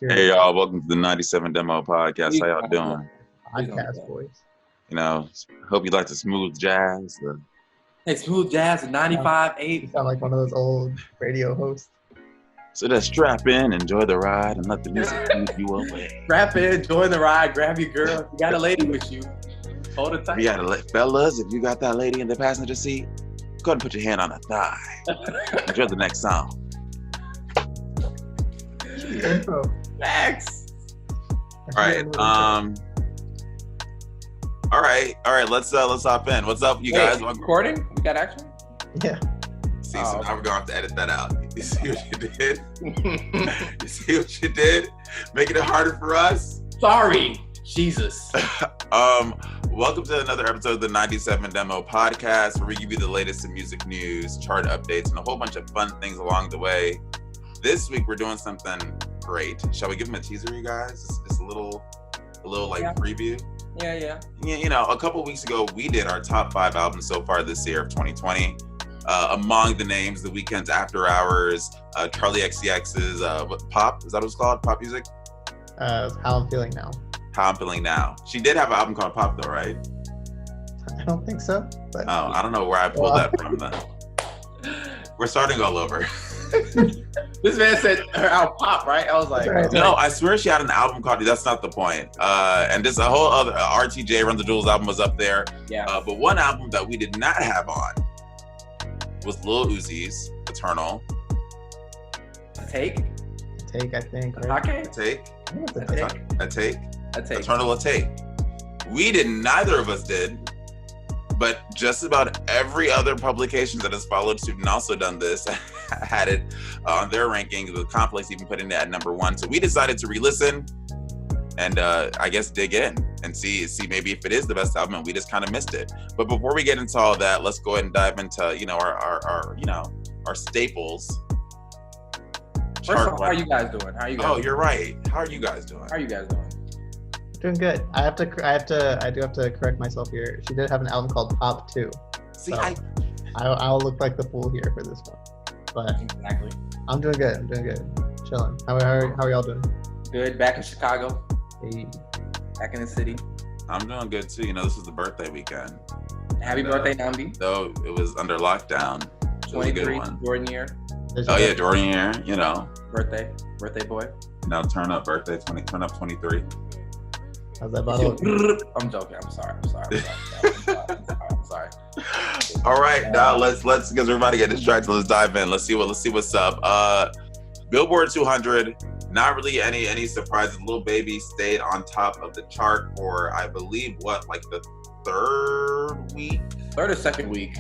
Hey y'all, welcome to the 97 Demo Podcast. How y'all doing? Podcast voice. You know, hope you like the smooth jazz. Hey, smooth jazz, 95.8. You sound like one of those old radio hosts. So just strap in, enjoy the ride, and let the music lead you away. Strap in, join the ride, grab your girl. If you got a lady with you, hold it tight. You gotta fellas, if you got that lady in the passenger seat, go ahead and put your hand on her thigh. Enjoy the next song. Intro. Max. All right. Let's hop in. What's up, you guys? Recording? We got action? Yeah. See, so now we're gonna have to edit that out. You see what you did? You see what you did? Making it harder for us. Sorry, Jesus. Welcome to another episode of the 97 Demo Podcast, where we give you the latest in music news, chart updates, and a whole bunch of fun things along the way. This week we're doing something great. Shall we give them a teaser, you guys? Just a little preview. Yeah. You know, a couple weeks ago we did our top 5 albums so far this year of 2020. Among the names, The Weeknd's After Hours, Charlie XCX's Pop. Is that what it's called? Pop music? How I'm feeling now. How I'm Feeling Now. She did have an album called Pop though, right? I don't think so. But... Oh, I don't know where I pulled that from then. We're starting all over. This man said her album Pop, right? I was like, no, I swear she had an album called, that's not the point. And just a whole other, RTJ, Run the Jewels album was up there. Yeah. But one album that we did not have on was Lil Uzi's Eternal. Atake, I think. Right? Atake. Atake. Eternal Atake. Neither of us did, but just about every other publication that has followed suit and also done this had it on their ranking. The Complex even put it at number 1. So we decided to re-listen and I guess dig in and see maybe if it is the best album and we just kind of missed it. But before we get into all that, let's go ahead and dive into our staples. First of all, how are you guys doing? You're right. How are you guys doing? Doing good. I do have to correct myself here. She did have an album called Pop 2. See, so I'll look like the fool here for this one. But exactly. I'm doing good. Chilling. How are y'all doing? Good. Back in Chicago. Hey. Back in the city. I'm doing good too. You know, this was the birthday weekend. Happy birthday, Nnamdi. Though it was under lockdown. 23, Jordan year. Yeah, Jordan year, you know. Birthday boy. Now turn up 23. How's that bottle? I'm joking. I'm sorry. All right, now let's because everybody get distracted. Let's dive in. Let's see what's up. Billboard 200. Not really any surprises. Lil Baby stayed on top of the chart for I believe the third or second week.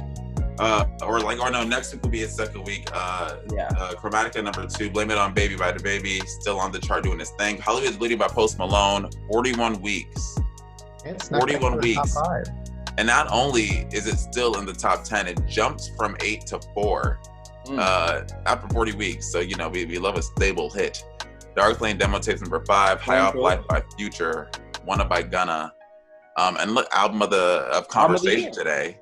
Next week will be his second week. Chromatica number 2, Blame It on Baby by DaBaby, still on the chart doing his thing. Hollywood's Bleeding by Post Malone, 41 weeks. It's 41 weeks. Top 5. And not only is it still in the top 10, it jumps from 8 to 4 after 40 weeks. So, you know, we love a stable hit. Dark Lane Demo Tapes number 5, High Off Life by Future, Wanna by Gunna. And look, album of conversation today.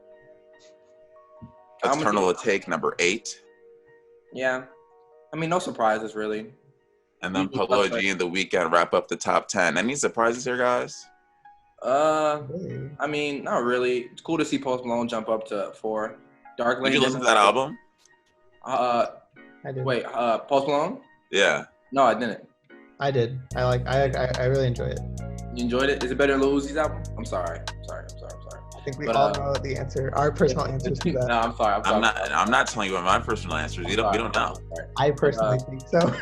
Eternal Atake number 8. Yeah. I mean, no surprises really. And then Polo G and The Weeknd wrap up the top 10. Any surprises here, guys? I mean, not really. It's cool to see Post Malone jump up to 4. Dark Lane. Did you listen to that album? I did. Wait, Post Malone? Yeah. No, I didn't. I did. I really enjoy it. You enjoyed it? Is it better than Lil Uzi's album? I'm sorry. I think we all know the answer. Our personal answers to that. No, I'm sorry. I'm not telling you what my personal answer is. We don't know. I personally think so.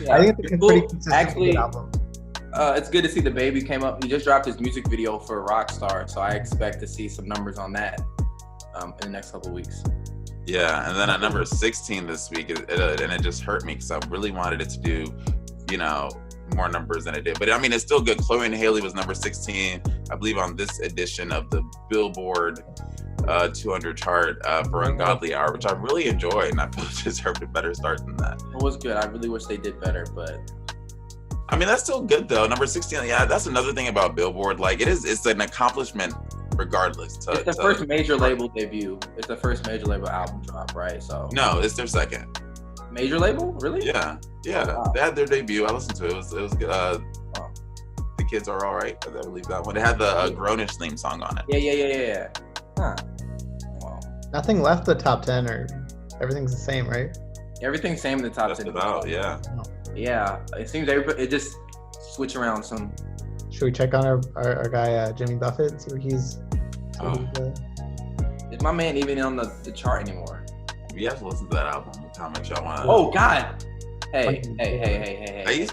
Yeah, I think it's a pretty consistent album. It's good to see DaBaby came up. He just dropped his music video for Rockstar, so I expect to see some numbers on that in the next couple of weeks. Yeah, and then at number 16 this week, it just hurt me because I really wanted it to do, you know, more numbers than it did. But I mean, it's still good. Chloe and Haley was number 16, I believe, on this edition of the Billboard 200 chart for Ungodly Hour, which I really enjoyed, and I feel it deserved a better start than that. It was good. I really wish they did better, but I mean, that's still good though. Number 16, yeah, that's another thing about Billboard. Like, it's an accomplishment regardless. It's the first major label debut. It's the first major label album drop, right? So no, it's their second. Major label? Really? Yeah. Wow. They had their debut. I listened to it. It was good. The Kids Are All Right. I believe that one. It had the Grownish theme song on it. Yeah. Huh. Wow. Nothing left the top 10 or everything's the same, right? Everything's same in the top Just 10. about, yeah. Yeah. It seems it just switch around some. Should we check on our guy Jimmy Buffett and see what he's? Is my man even on the chart anymore? You have to listen to that album. How much y'all want? Oh God! Hey.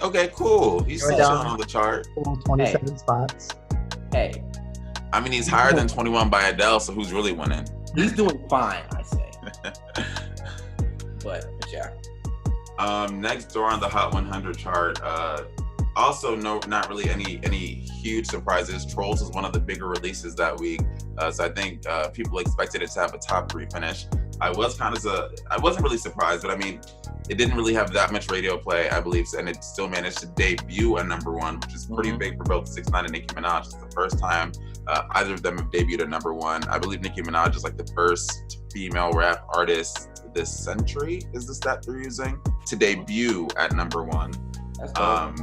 Okay, cool. He's still chilling on the chart. 27 spots. Hey. I mean, he's higher than 21 by Adele, so who's really winning? He's doing fine, I say. but yeah. Next door on the Hot 100 chart. Also, not really any huge surprises. Trolls was one of the bigger releases that week, so I think people expected it to have a top 3 finish. I wasn't really surprised, but I mean, it didn't really have that much radio play, I believe, and it still managed to debut at number 1, which is pretty big for both 6ix9ine and Nicki Minaj. It's the first time either of them have debuted at number 1. I believe Nicki Minaj is like the first female rap artist this century, is the stat they're using, to debut at number 1. That's dope.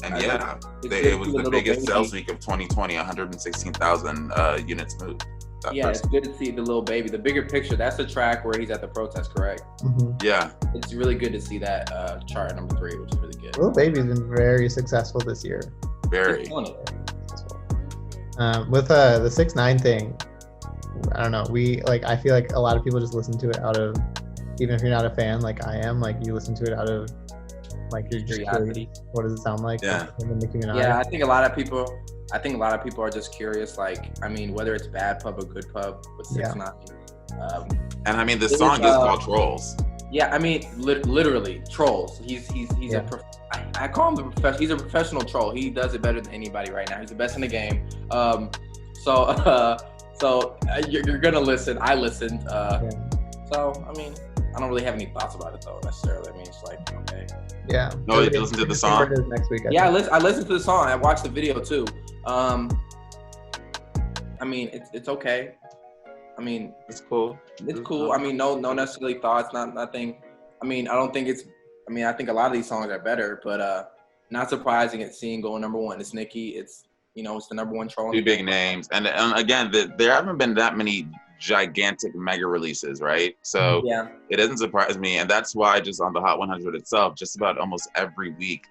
And yeah, it was the biggest sales week of 2020, 116,000 units moved. It's good to see the Lil Baby. The bigger picture, that's the track where he's at the protest, correct? Mm-hmm. Yeah. It's really good to see that chart at number 3, which is really good. Lil Baby's been very successful this year. Very. With the 6ix9ine thing, I don't know. I feel like a lot of people just listen to it out of, even if you're not a fan, like I am, like you listen to it out of, like you're just curious. What does it sound like? Yeah. Yeah, I think a lot of people are just curious. Like, I mean, whether it's Bad Pub or Good Pub with 6ix9ine. And I mean, the song is called Trolls. Yeah, I mean, literally Trolls. He's I call him the professional. He's a professional troll. He does it better than anybody right now. He's the best in the game. So you're gonna listen. I listened. So I mean, I don't really have any thoughts about it though necessarily. I mean, it's like okay. Yeah. No, you listened to the song next week. I listened to the song. I watched the video too. I mean, it's okay. I mean, it's cool. It's cool. I mean, no necessarily thoughts. Nothing. I mean, I don't think it's. I mean, I think a lot of these songs are better, but not surprising. It's seeing going number 1. It's Nicki. It's it's the number 1 troll. 2 big names, and again, there haven't been that many gigantic mega releases, right? So it doesn't surprise me, and that's why just on the Hot 100 itself, just about almost every week,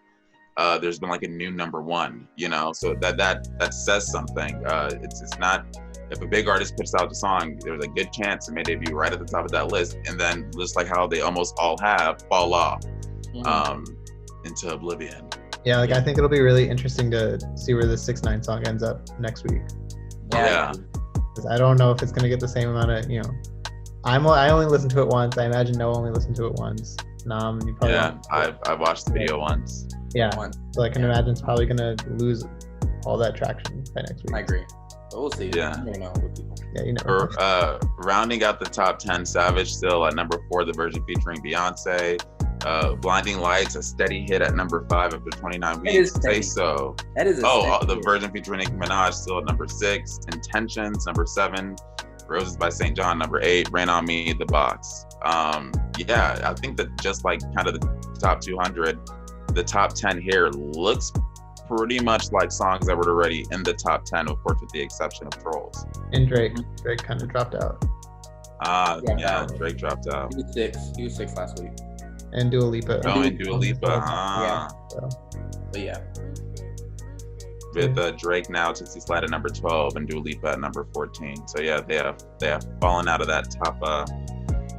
there's been like a new number 1. So that says something. It's not, if a big artist puts out a song, there's a good chance it may debut right at the top of that list, and then just like how they almost all have, fall off into oblivion. Yeah, like I think it'll be really interesting to see where the 6ix9ine song ends up next week. Yeah. I don't know if it's gonna get the same amount of, I only listened to it once. I imagine Noah only listened to it once. Nam, you probably I watched the video once. Yeah, so I can imagine it's probably gonna lose all that traction by next week. I agree. But we'll see. Yeah. You know with people. Yeah, For rounding out the top 10, Savage still at number 4, The Version featuring Beyonce. Blinding Lights, a steady hit at number 5 after 29 weeks. Say So. That is The Version featuring Nicki Minaj still at number 6. Intentions, number 7. Roses by St. John, number 8. Rain on Me, The Box. I think that just like kind of the top 200, the top 10 here looks pretty much like songs that were already in the top 10, of course, with the exception of Trolls. And Drake kind of dropped out. Drake dropped out. He was 6 last week. And Dua Lipa. And Dua Lipa. But yeah. With Drake now, Tootsie Slide at number 12 and Dua Lipa at number 14. So yeah, they have fallen out of that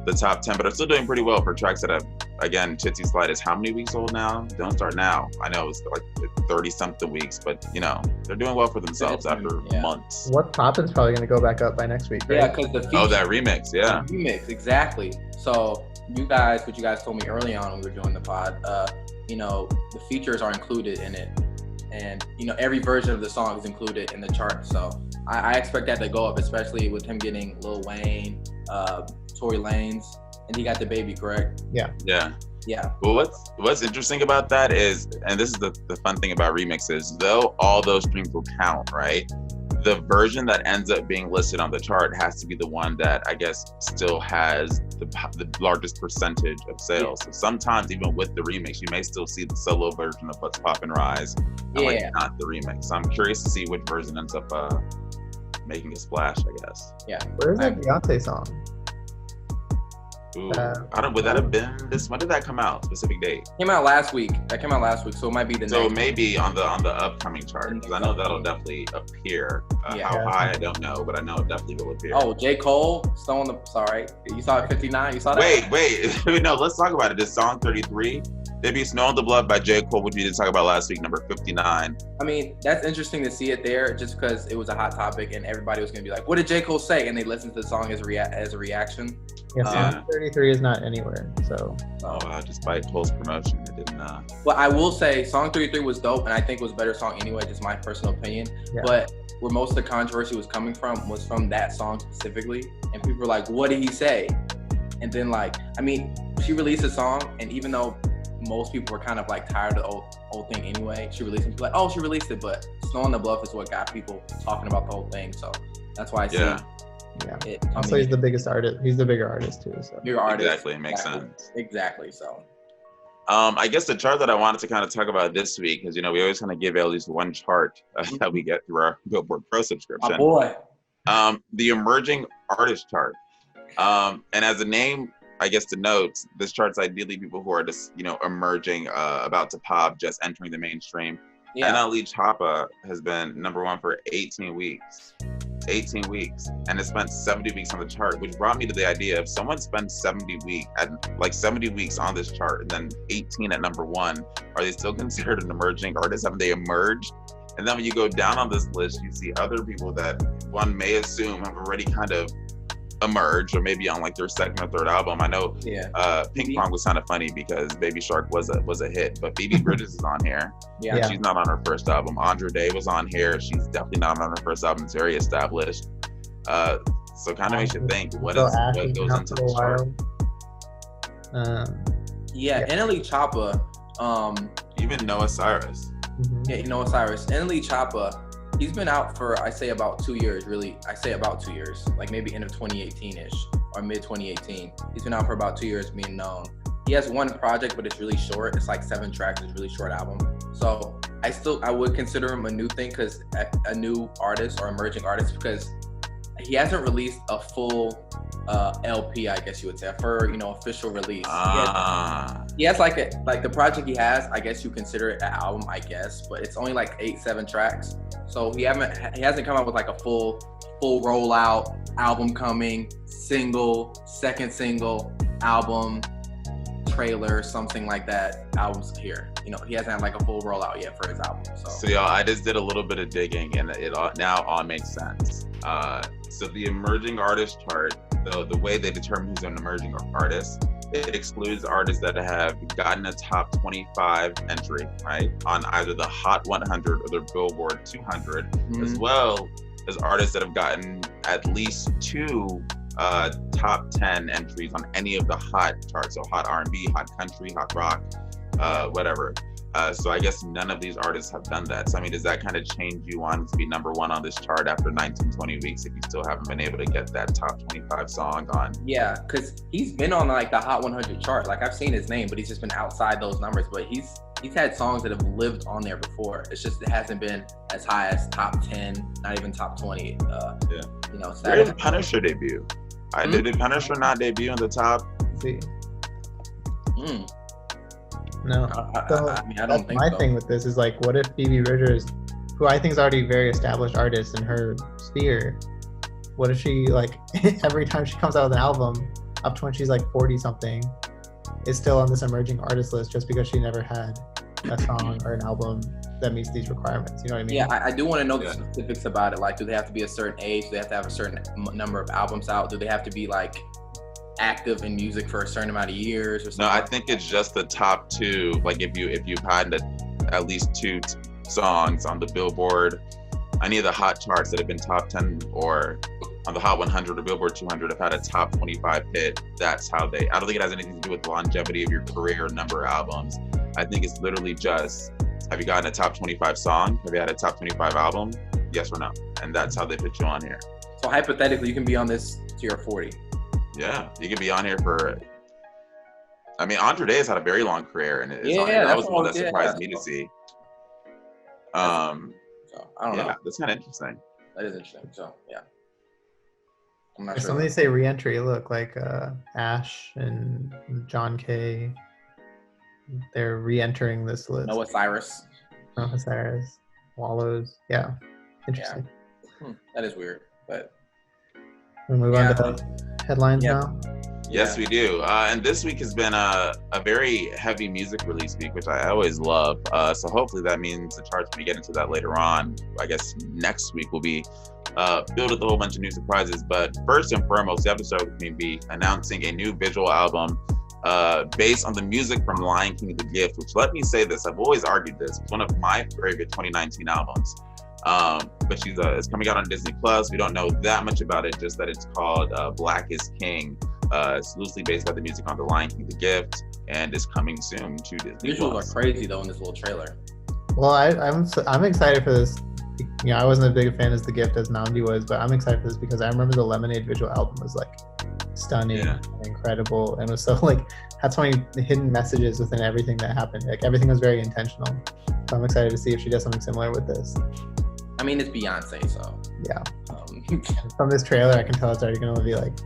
the top 10, but are still doing pretty well for tracks that have, again, Tootsie Slide is how many weeks old now? Don't Start Now. I know it's like 30 something weeks, but they're doing well for themselves after months. What's Poppin's probably going to go back up by next week, right? Yeah, because the feature, that remix, yeah. The remix, exactly. So what you guys told me early on when we were doing the pod, the features are included in it. And, every version of the song is included in the chart. So I expect that to go up, especially with him getting Lil Wayne, Tory Lanez, and he got the baby, correct? Yeah. Well, what's interesting about that is, and this is the fun thing about remixes, though all those streams will count, right? the version that ends up being listed on the chart has to be the one that I guess still has the largest percentage of sales. So sometimes even with the remix, you may still see the solo version of What's Poppin' Rise, and like not the remix. So I'm curious to see which version ends up making a splash, I guess. Yeah. Where's that Beyonce song? Ooh, would that have been this? When did that come out? Specific date? Came out last week. That came out last week, so it might be the So next. maybe on the upcoming chart, because I know that'll definitely appear. How high, I don't know, but I know it definitely will appear. Oh, J. Cole, Stone the. Sorry, you saw it 59. You saw that? Wait. No, let's talk about it. This song 33. Debut Snow on the Bluff by J. Cole, which we did talk about last week, number 59. I mean, that's interesting to see it there, just because it was a hot topic and everybody was gonna be like, "What did J. Cole say?" And they listened to the song as a reaction. Yeah, song 33 is not anywhere. So. Despite Cole's promotion, it didn't. Well, I will say, song 33 was dope, and I think it was a better song anyway. Just my personal opinion. Yeah. But where most of the controversy was coming from was from that song specifically, and people were like, "What did he say?" And then she released a song, and even though most people were kind of like tired of the old thing anyway, she released it. Like, oh, she released it, but Snow on the Bluff is what got people talking about the whole thing. So that's why I see. Yeah. Also, he's the biggest artist. He's the bigger artist too. So. Bigger artist. Exactly. It makes sense. Exactly. So. I guess the chart that I wanted to kind of talk about this week, because we always kind of give at least one chart that we get through our Billboard Pro subscription. My boy. The emerging artist chart. And as a name, I guess to note, this chart's ideally people who are just emerging, about to pop, just entering the mainstream. Nnamdi Chapa has been number one for 18 weeks. 18 weeks, and it spent 70 weeks on the chart, which brought me to the idea: if someone spends 70 weeks on this chart and then 18 at number one, are they still considered an emerging artist? Haven't they emerged? And then when you go down on this list, you see other people that one may assume have already kind of emerged, or maybe on like their second or third album. I know Ping Pong was kind of funny because Baby Shark was a hit, but Phoebe Bridgers is on here. She's not on her first album. Andra Day was on here. She's definitely not on her first album. It's very established. So kind of makes you think what goes into the chart. Nnamdi Chapa. Even Noah Cyrus. Noah Cyrus. Nnamdi Chapa. He's been out for, I say about 2 years, really. I say about 2 years, like maybe end of 2018-ish or mid 2018. He's been out for about 2 years being known. He has one project, but it's really short. It's like 7 tracks. It's a really short album. So I would consider him a new thing, because a new artist or emerging artist, because he hasn't released a full LP, I guess you would say, for official release. He has like the project he has, I guess you consider it an album, I guess, but it's only like 8-7 tracks. So he hasn't come out with like a full rollout album coming, single, second single, album, trailer, something like that. Albums here. He hasn't had like a full rollout yet for his album. So y'all, I just did a little bit of digging, and it now all makes sense. So the emerging artist chart, the way they determine who's an emerging artist, it excludes artists that have gotten a top 25 entry, right, on either the Hot 100 or the Billboard 200, as well as artists that have gotten at least 2 top 10 entries on any of the hot charts, so hot R&B, hot country, hot rock, whatever. So I guess none of these artists have done that. So I mean, does that kind of change you wanting to be number one on this chart after 19-20 weeks if you still haven't been able to get that top 25 song on? Yeah, because he's been on like the Hot 100 chart. Like I've seen his name, but he's just been outside those numbers. But he's had songs that have lived on there before. It's just it hasn't been as high as top 10, not even top 20. Where did Punisher debut? Did Punisher not debut in the top? See. No, I don't think my so. thing with this is like, what if Phoebe Bridgers, who I think is already a very established artist in her sphere, what if she like every time she comes out with an album, up to when she's like 40 something, is still on this emerging artist list just because she never had a song or an album that meets these requirements? You know what I mean? Yeah, I do want to know the specifics about it. Like, do they have to be a certain age? Do they have to have a certain number of albums out? Do they have to be like active in music for a certain amount of years or something? No, I think it's just the top 2. Like if you've had at least 2 songs on the Billboard, any of the hot charts that have been top 10 or on the Hot 100 or Billboard 200 have had a top 25 hit. That's how I don't think it has anything to do with the longevity of your career or number of albums. I think it's literally just, have you gotten a top 25 song? Have you had a top 25 album? yes or no, and that's how they put you on here. So hypothetically, you can be on this to your 40. Yeah, you could be on here for. I mean, Andre Day has had a very long career, and that was the one that surprised me to see. So I don't know. Yeah, that's kind of interesting. That is interesting. So yeah, I'm not If sure. somebody say re-entry, look like Ash and John Kay. They're re-entering this list. Noah Cyrus. Wallows. Yeah, interesting. That is weird, but We'll move on to headlines now. Yes, we do. And this week has been a very heavy music release week, which I always love. So hopefully that means the charts, when we get into that later on, I guess next week will be filled with a whole bunch of new surprises. But first and foremost, the episode with me be announcing a new visual album based on the music from Lion King: The Gift, which, let me say this, I've always argued this, it's one of my favorite 2019 albums. But it's coming out on Disney Plus. We don't know that much about it, just that it's called Black is King. It's loosely based by the music on The Lion King: The Gift, and is coming soon to Disney visuals Plus. are crazy though in this little trailer. Well, I'm excited for this. You know, I wasn't as big a fan as The Gift as Nnamdi was, but I'm excited for this because I remember the Lemonade visual album was like stunning, and incredible, and was so like had so many hidden messages within everything that happened. Like everything was very intentional. So I'm excited to see if she does something similar with this. I mean, it's Beyonce, so yeah. From this trailer, I can tell it's already going to be like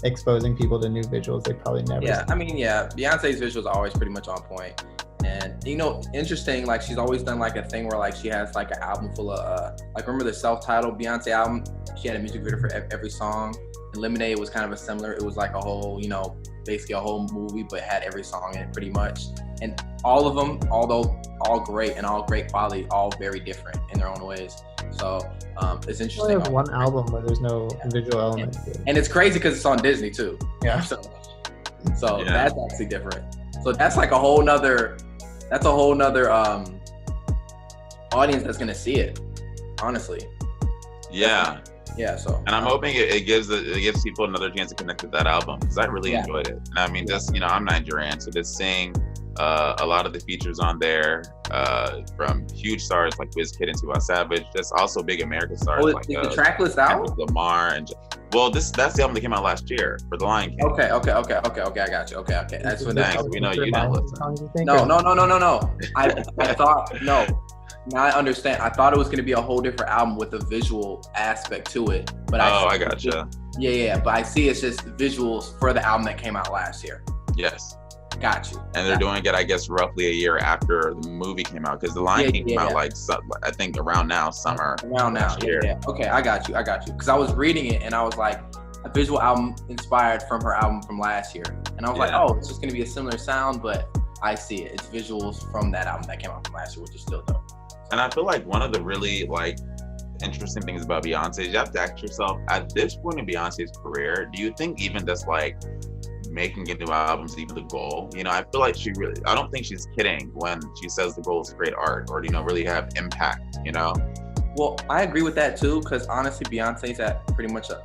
exposing people to new visuals they probably never. Yeah, I mean, Beyonce's visuals are always pretty much on point. And you know, interesting, like she's always done like a thing where like she has like an album full of like, remember the self-titled Beyonce album? She had a music video for every song. And Lemonade was kind of a similar. It was like a whole, you know, basically a whole movie, but had every song in it pretty much. And all of them, although all great and all great quality, all very different in their own ways. So it's interesting. There's one album where there's no visual element. And it's crazy because it's on Disney too. Yeah. So that's actually different. So that's like a whole nother. That's a whole nother audience that's gonna see it. Honestly. Yeah. Yeah. So. And I'm hoping it gives people another chance to connect with that album, because I really enjoyed it. And I mean, just, you know, I'm Nigerian, so just seeing a lot of the features on there from huge stars like Wizkid and Tiwa Savage, just also big American stars like is the track list out? Lamar and that's the album that came out last year for The Lion King. Okay, I got you. Okay. That's what thanks. We know you don't listen. No. I thought no. Now I understand. I thought it was gonna be a whole different album with a visual aspect to it. But I gotcha. Yeah. But I see it's just visuals for the album that came out last year. Yes. Got you. And they're doing it, I guess, roughly a year after the movie came out, because The Lion King came out like I think around now, summer. Around now, yeah. Okay, I got you. Because I was reading it and I was like, a visual album inspired from her album from last year, and I was like, oh, it's just gonna be a similar sound, but I see it. It's visuals from that album that came out from last year, which is still dope. And I feel like one of the really like interesting things about Beyonce is you have to ask yourself, at this point in Beyonce's career, do you think even just like making a new album is even the goal? You know, I feel like I don't think she's kidding when she says the goal is to create art or, you know, really have impact, you know? Well, I agree with that too, because honestly, Beyonce's at pretty much a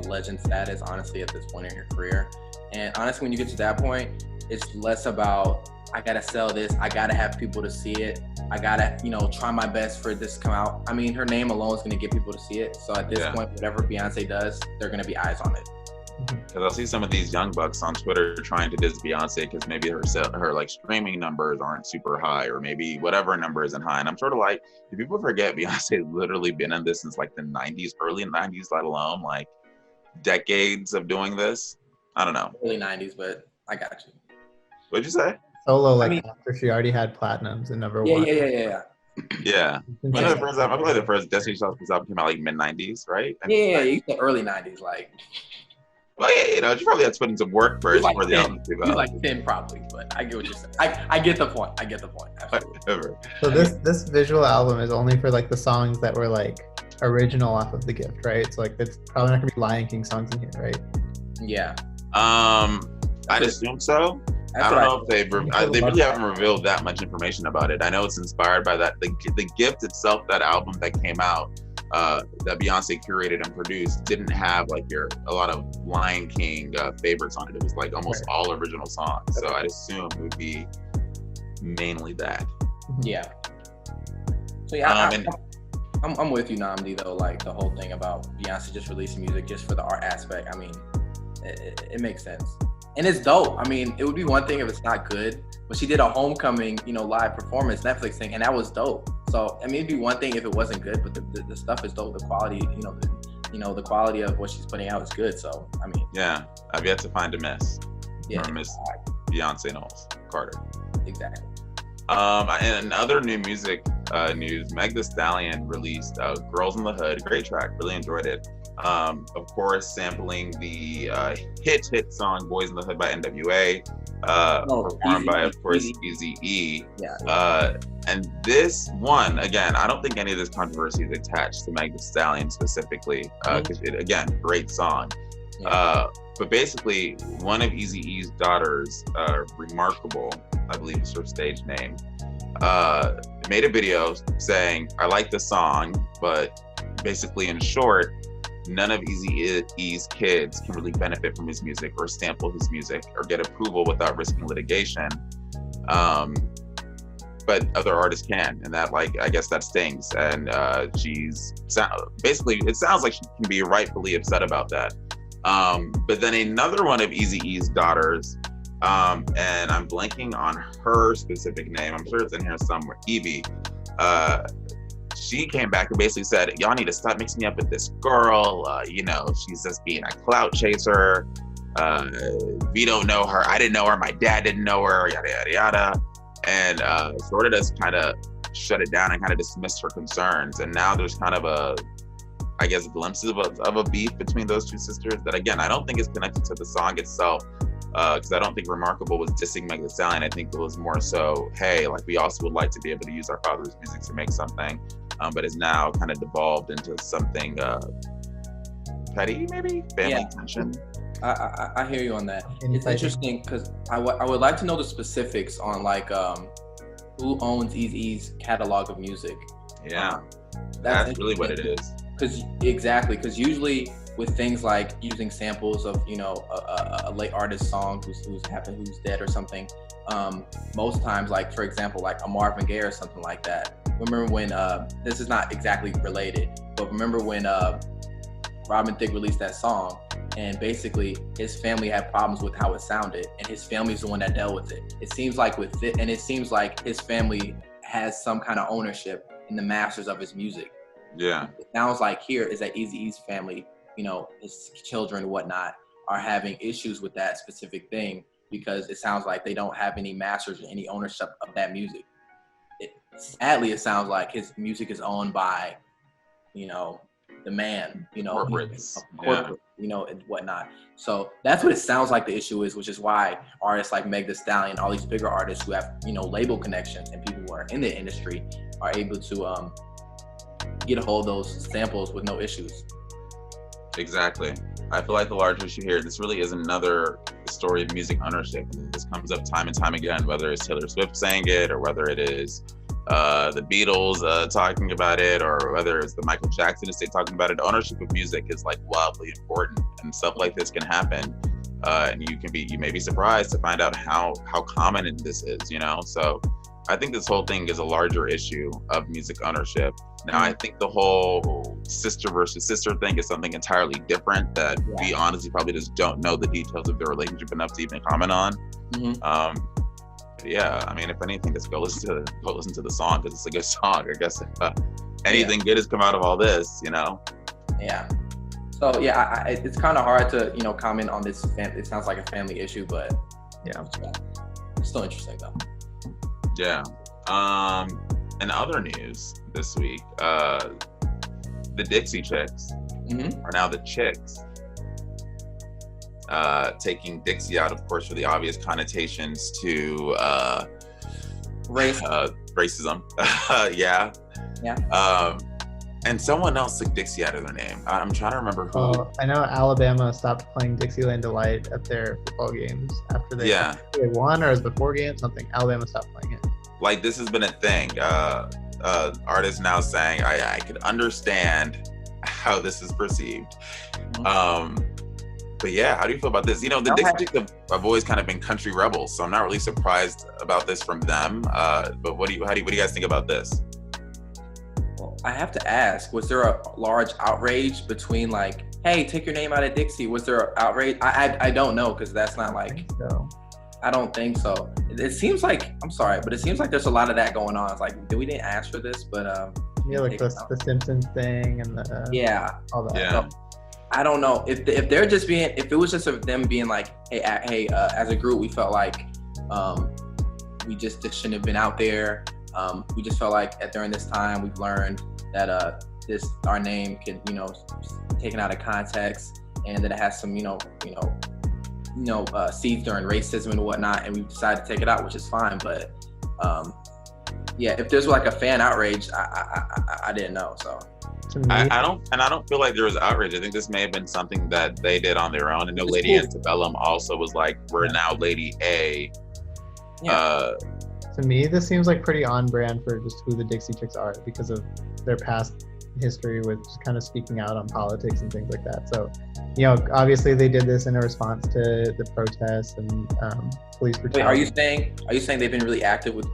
legend status, honestly, at this point in her career. And honestly, when you get to that point, it's less about, I gotta sell this, I gotta have people to see it, I gotta, you know, try my best for this to come out. I mean, her name alone is gonna get people to see it. So at this point, whatever Beyonce does, they're gonna be eyes on it. Because I see some of these young bucks on Twitter trying to diss Beyonce because maybe her like streaming numbers aren't super high, or maybe whatever number isn't high. And I'm sort of like, do people forget Beyonce's literally been in this since like the 90s, early 90s, let alone like decades of doing this? I don't know. Early 90s, but I got you. What'd you say? Solo, like after she already had platinums and number one. Yeah. Yeah. One of the first, I feel like the first Destiny Child's album came out like mid 90s, right? You said early 90s, like. Well, yeah, you know, she probably had to put in some work first for the album to go. She's like 10 probably, but I get what you're saying. I get the point. Absolutely. So this visual album is only for like the songs that were like original off of The Gift, right? So like it's probably not gonna be Lion King songs in here, right? Yeah. I'd assume so. I don't know if they really haven't revealed that much information about it. I know it's inspired by that. The Gift itself, that album that came out, that Beyonce curated and produced, didn't have like a lot of Lion King favorites on it. It was like almost all original songs. So I'd assume it would be mainly that. Yeah. So yeah. I'm with you, Nnamdi, though. Like the whole thing about Beyonce just releasing music just for the art aspect. I mean, it makes sense. And it's dope. I mean, it would be one thing if it's not good, but she did a homecoming, live performance, Netflix thing, and that was dope. So, I mean, it'd be one thing if it wasn't good, but the stuff is dope. The quality, the quality of what she's putting out is good. So, I mean. Yeah, I've yet to find a miss. Yeah. Or Miss Beyonce Knowles Carter. Exactly. And in other new music news, Meg Thee Stallion released Girls in the Hood. Great track, really enjoyed it. Of course, sampling the hit song Boys in the Hood by NWA, performed by, of course, Eazy-E. Yeah. And this one, again, I don't think any of this controversy is attached to Meg Thee Stallion specifically, because again, great song. Yeah. But basically, one of Eazy-E's daughters, Remarkable, I believe is her stage name, made a video saying, I like the song, but basically in short, none of Eazy-E's kids can really benefit from his music or sample his music or get approval without risking litigation. But other artists can, and that, I guess that stings. And basically, it sounds like she can be rightfully upset about that. But then another one of Eazy-E's daughters, and I'm blanking on her specific name, I'm sure it's in here somewhere, Evie, she came back and basically said, y'all need to stop mixing me up with this girl, she's just being a clout chaser, we don't know her, I didn't know her, my dad didn't know her, yada, yada, yada, and sort of just kind of shut it down and kind of dismissed her concerns, and now there's kind of glimpses of a beef between those two sisters that, again, I don't think is connected to the song itself, because I don't think Remarkable was dissing Meg Thee Stallion. I think it was more so, hey, we also would like to be able to use our father's music to make something, but is now kind of devolved into something petty, maybe? Family tension. I hear you on that. It's interesting because I would like to know the specifics on who owns Eazy-E's catalog of music. Yeah, that's really what it is. Because usually with things like using samples of a late artist song who's dead or something, most times, for example, a Marvin Gaye or something like that. Remember when this is not exactly related, but remember when Robin Thicke released that song, and basically his family had problems with how it sounded, and his family's the one that dealt with it. It seems like it seems like his family has some kind of ownership in the masters of his music. Yeah. It sounds like here is that Eazy-E's family, his children and whatnot, are having issues with that specific thing because it sounds like they don't have any masters or any ownership of that music. Sadly, it sounds like his music is owned by, the man, corporates, and whatnot. So that's what it sounds like the issue is, which is why artists like Meg Thee Stallion, all these bigger artists who have, label connections and people who are in the industry are able to get a hold of those samples with no issues. Exactly. I feel like the larger issue here, this really is another story of music ownership. This comes up time and time again, whether it's Taylor Swift saying it or whether it is the Beatles talking about it, or whether it's the Michael Jackson estate talking about it. Ownership of music is wildly important, and stuff like this can happen. And you may be surprised to find out how common this is, So I think this whole thing is a larger issue of music ownership. Now, I think the whole sister versus sister thing is something entirely different that we honestly probably just don't know the details of their relationship enough to even comment on. Yeah, I mean, if anything, just go listen to the song because it's a good song. I guess if anything good has come out of all this, Yeah. So yeah, it's kind of hard to comment on this. It sounds like a family issue, but yeah, it's still interesting though. Yeah. In other news this week, the Dixie Chicks are now the Chicks. Taking Dixie out, of course, for the obvious connotations to racism. Yeah. And someone else took Dixie out of their name. I'm trying to remember who. I know Alabama stopped playing Dixieland Delight at their football games after they won, or it was before games, something. Alabama stopped playing it. This has been a thing. Artists now saying, I could understand how this is perceived. But yeah, how do you feel about this? The Dixie Chicks have always kind of been country rebels, so I'm not really surprised about this from them. But how do you guys think about this? Well, I have to ask, was there a large outrage between like, hey, take your name out of Dixie? Was there an outrage? I don't know, because that's not like, So I don't think so. It seems like, I'm sorry, but it seems like there's a lot of that going on. It's like, we didn't ask for this, but yeah, like the Simpsons thing and the yeah, all that. Yeah. I don't know if they're just being, if it was just of them being like, hey, as a group, we felt like we just shouldn't have been out there. We just felt like during this time we've learned that our name could, you know, taken out of context, and that it has some, seeds during racism and whatnot, and we decided to take it out, which is fine. But yeah, if there's like a fan outrage, I didn't know. So I don't feel like there was outrage. I think this may have been something that they did on their own. I know Lady Antebellum also was like, we're now Lady A. Yeah. To me, this seems like pretty on brand for just who the Dixie Chicks are because of their past history with just kind of speaking out on politics and things like that. So, you know, obviously they did this in a response to the protests and police brutality. Wait, are you saying they've been really active with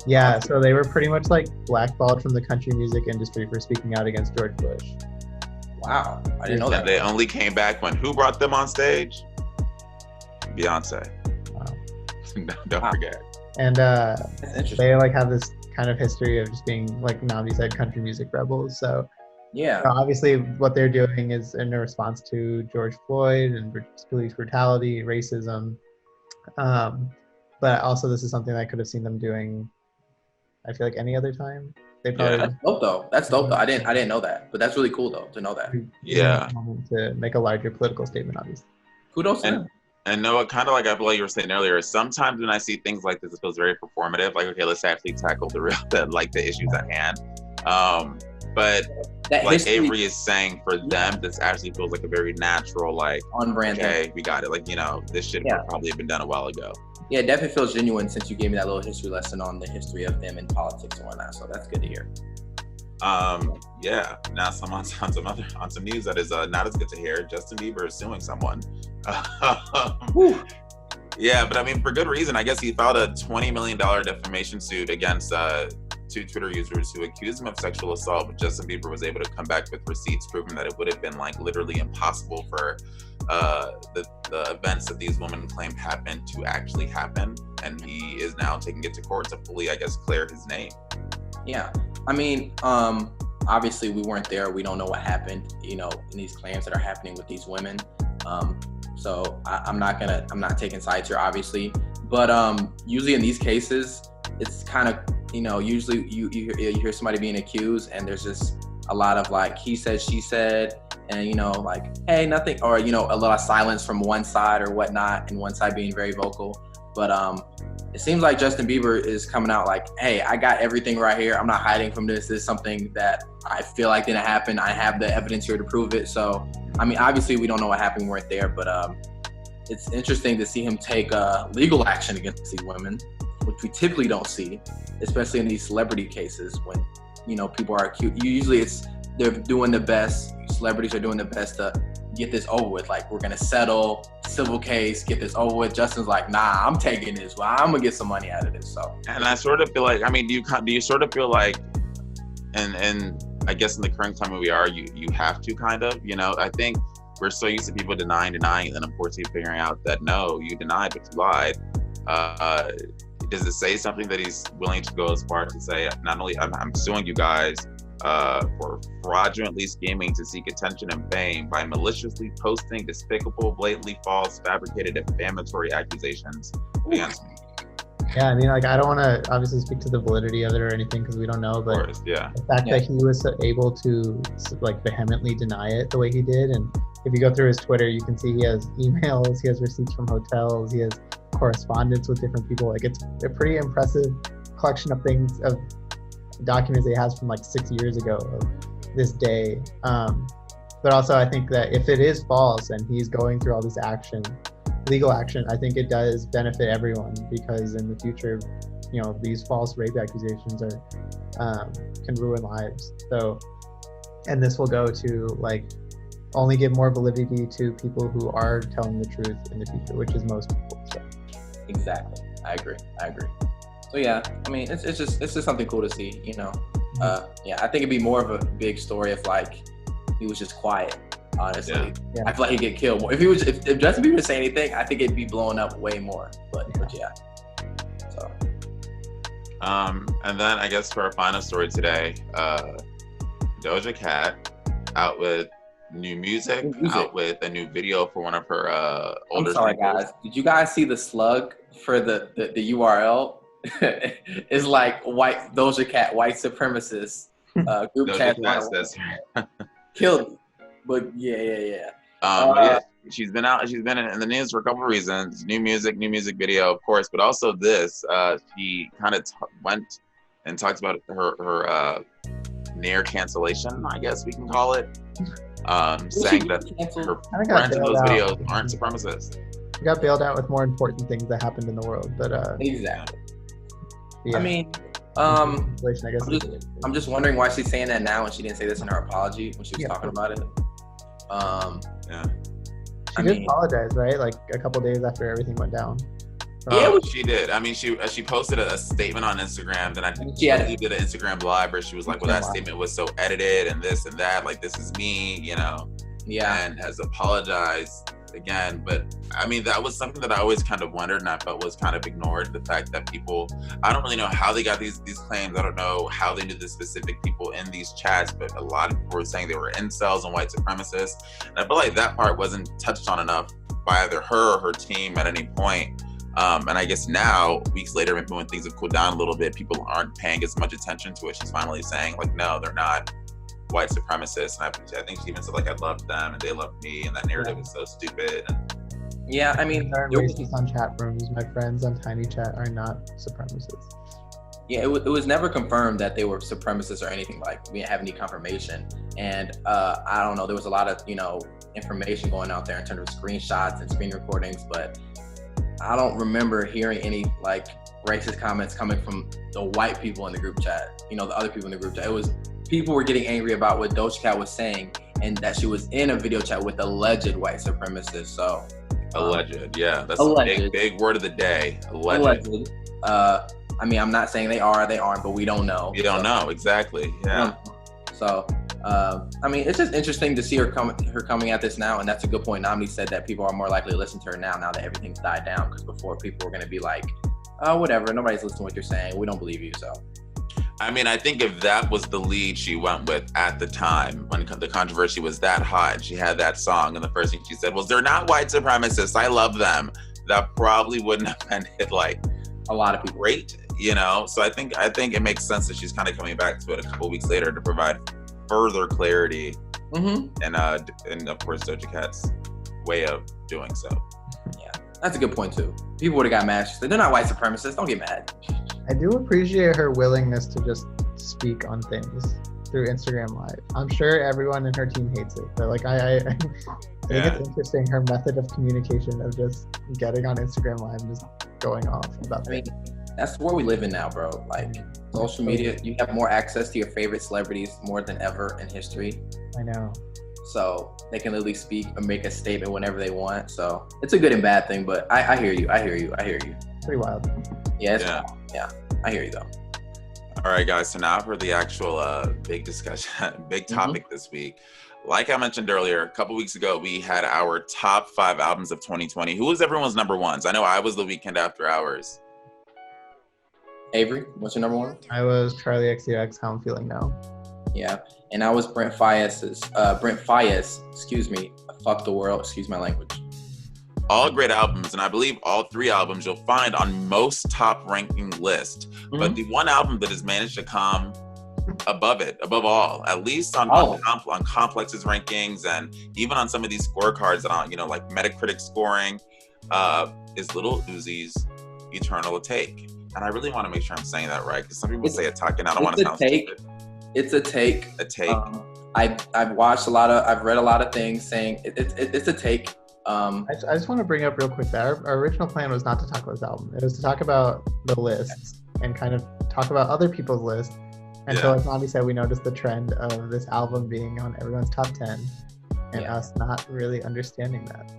Yeah, politics? so they were pretty much like blackballed from the country music industry for speaking out against George Bush. Wow, I didn't know that. And they only came back when who brought them on stage? Beyonce. Wow. Don't forget. And That's interesting. they like have this kind of history of just being, like Nnamdi said, country music rebels. So Yeah. obviously what they're doing is in a response to George Floyd and police brutality, racism. But also this is something I could have seen them doing, I feel like, any other time. They probably That's dope though. That's dope though. I didn't know that, but that's really cool though to know that. Yeah. To make a larger political statement, obviously. Kudos to them. And Noah, kind of like I feel like you were saying earlier, sometimes when I see things like this, it feels very performative. Like, okay, let's actually tackle the issues at hand. But That like history, Avery is saying, for them, this actually feels like a very natural, like, on brand. okay, we got it. Like, this should have probably been done a while ago. Yeah, it definitely feels genuine since you gave me that little history lesson on the history of them in politics and whatnot. So that's good to hear. Yeah. Now on some news that is not as good to hear. Justin Bieber is suing someone. Yeah, but I mean, for good reason. I guess he filed a $20 million defamation suit against two Twitter users who accused him of sexual assault, but Justin Bieber was able to come back with receipts proving that it would have been like literally impossible for the events that these women claim happened to actually happen, and he is now taking it to court to fully, I guess, clear his name. Yeah. I mean, obviously we weren't there. We don't know what happened, in these claims that are happening with these women. So I'm not taking sides here, obviously. But usually in these cases, it's kind of, usually you hear somebody being accused and there's just a lot of like, he said, she said, and, like, hey, nothing, or, a lot of silence from one side or whatnot, and one side being very vocal. But it seems like Justin Bieber is coming out like, hey, I got everything right here. I'm not hiding from this. This is something that I feel like didn't happen. I have the evidence here to prove it. So, I mean, obviously we don't know what happened. We weren't there, but it's interesting to see him take legal action against these women, which we typically don't see, especially in these celebrity cases when, people are accused. Usually they're doing the best. Celebrities are doing the best to get this over with. Like, we're gonna settle civil case, get this over with. Justin's like, nah, I'm taking this. Well, I'm gonna get some money out of this. So, and I sort of feel like, I mean, do you sort of feel like, and I guess in the current time we are, you have to kind of, I think we're so used to people denying, and then unfortunately figuring out that no, you denied, but you lied. Does it say something that he's willing to go as far as to say, not only I'm suing you guys for fraudulently scheming to seek attention and fame by maliciously posting despicable, blatantly false, fabricated, defamatory accusations against me? Yeah, I mean, like, I don't want to obviously speak to the validity of it or anything because we don't know, but of course, yeah. The fact that he was able to like vehemently deny it the way he did, and if you go through his Twitter, you can see he has emails, he has receipts from hotels, he has correspondence with different people. Like, it's a pretty impressive collection of things, of documents that he has from like 6 years ago of this day. But also I think that if it is false and he's going through all this action, legal action, I think it does benefit everyone, because in the future, these false rape accusations can ruin lives. So, and this will go to like only give more validity to people who are telling the truth in the future, which is most people. So. Exactly. I agree. So yeah, I mean, it's just something cool to see, Yeah, I think it'd be more of a big story if like he was just quiet. Honestly, Yeah. I feel like he'd get killed more. If Justin Bieber would say anything, I think it'd be blowing up way more. But yeah. So. And then I guess for our final story today, Doja Cat out with new music, out with a new video for one of her older. I'm sorry, singles. guys. Did you guys see the slug for the URL? It's like white Doja Cat, white supremacist group chat. Killed me. But yeah. Yeah, she's been in the news for a couple of reasons. New music video, of course, but also this. She kind of went and talked about her near cancellation, I guess we can call it. Saying that her friends in those videos aren't supremacists. She got bailed out with more important things that happened in the world, but exactly. Yeah. I mean, I guess I'm just wondering why she's saying that now and she didn't say this in her apology when she was talking about it. She did apologize, right? Like a couple days after everything went down. She did. I mean, she posted a statement on Instagram, then I think she did an Instagram live where she was like, well, that statement was so edited and this and that, like, this is me, you know? Yeah. And has apologized again. But I mean, that was something that I always kind of wondered and I felt was kind of ignored. The fact that people, I don't really know how they got these claims. I don't know how they knew the specific people in these chats, but a lot of people were saying they were incels and white supremacists. And I feel like that part wasn't touched on enough by either her or her team at any point. And I guess now, weeks later, maybe when things have cooled down a little bit, people aren't paying as much attention to it. She's finally saying, like, no, they're not white supremacists. And I think she even said, like, I love them and they love me, and that narrative is so stupid. Yeah, I mean, racist on chat rooms. My friends on Tiny Chat are not supremacists. Yeah, it was never confirmed that they were supremacists or anything. Like, we didn't have any confirmation. And I don't know, there was a lot of, information going out there in terms of screenshots and screen recordings, but I don't remember hearing any like racist comments coming from the white people in the group chat, the other people in the group chat. It was people were getting angry about what Doja Cat was saying and that she was in a video chat with alleged white supremacists. So alleged, yeah, that's alleged. a big word of the day. Alleged. I mean, I'm not saying they aren't, but we don't know. You don't know, exactly. Yeah. So I mean, it's just interesting to see her coming at this now, and that's a good point. Nnamdi said that people are more likely to listen to her now that everything's died down, because before people were going to be like, oh, whatever, nobody's listening to what you're saying, we don't believe you. So I mean, I think if that was the lead she went with at the time, when the controversy was that hot, and she had that song, and the first thing she said was, they're not white supremacists, I love them, that probably wouldn't have ended like a lot of people. Great, So I think it makes sense that she's kind of coming back to it a couple weeks later to provide further clarity, and of course Doja Cat's way of doing so. Yeah, that's a good point too. People would have got mad. They're not white supremacists. Don't get mad. I do appreciate her willingness to just speak on things through Instagram Live. I'm sure everyone in her team hates it, but like I think it's interesting, her method of communication of just getting on Instagram Live and just going off about things. That's where we live in now, bro. Like social media, you have more access to your favorite celebrities more than ever in history. I know. So they can literally speak or make a statement whenever they want. So it's a good and bad thing, but I hear you. Pretty wild. Yeah. I hear you though. All right, guys. So now for the actual big discussion, big topic this week. Like I mentioned earlier, a couple weeks ago, we had our top 5 albums of 2020. Who was everyone's number ones? I know I was The Weeknd After Hours. Avery, what's your number one? I was Charlie XCX, How I'm Feeling Now. Yeah, and I was Brent Faiyaz, Fuck the World, excuse my language. All great albums, and I believe all 3 albums you'll find on most top ranking lists. But the one album that has managed to come above all, at least on Complex's rankings, and even on some of these scorecards on, like Metacritic scoring, is Lil Uzi's Eternal Atake. And I really want to make sure I'm saying that right, because some people say Atake, and I don't want to sound stupid. It's a take. A take. I've read a lot of things saying it's a take. I just want to bring up real quick that our original plan was not to talk about this album. It was to talk about the lists and kind of talk about other people's lists. And so, as Nnamdi said, we noticed the trend of this album being on everyone's top 10 and us not really understanding that.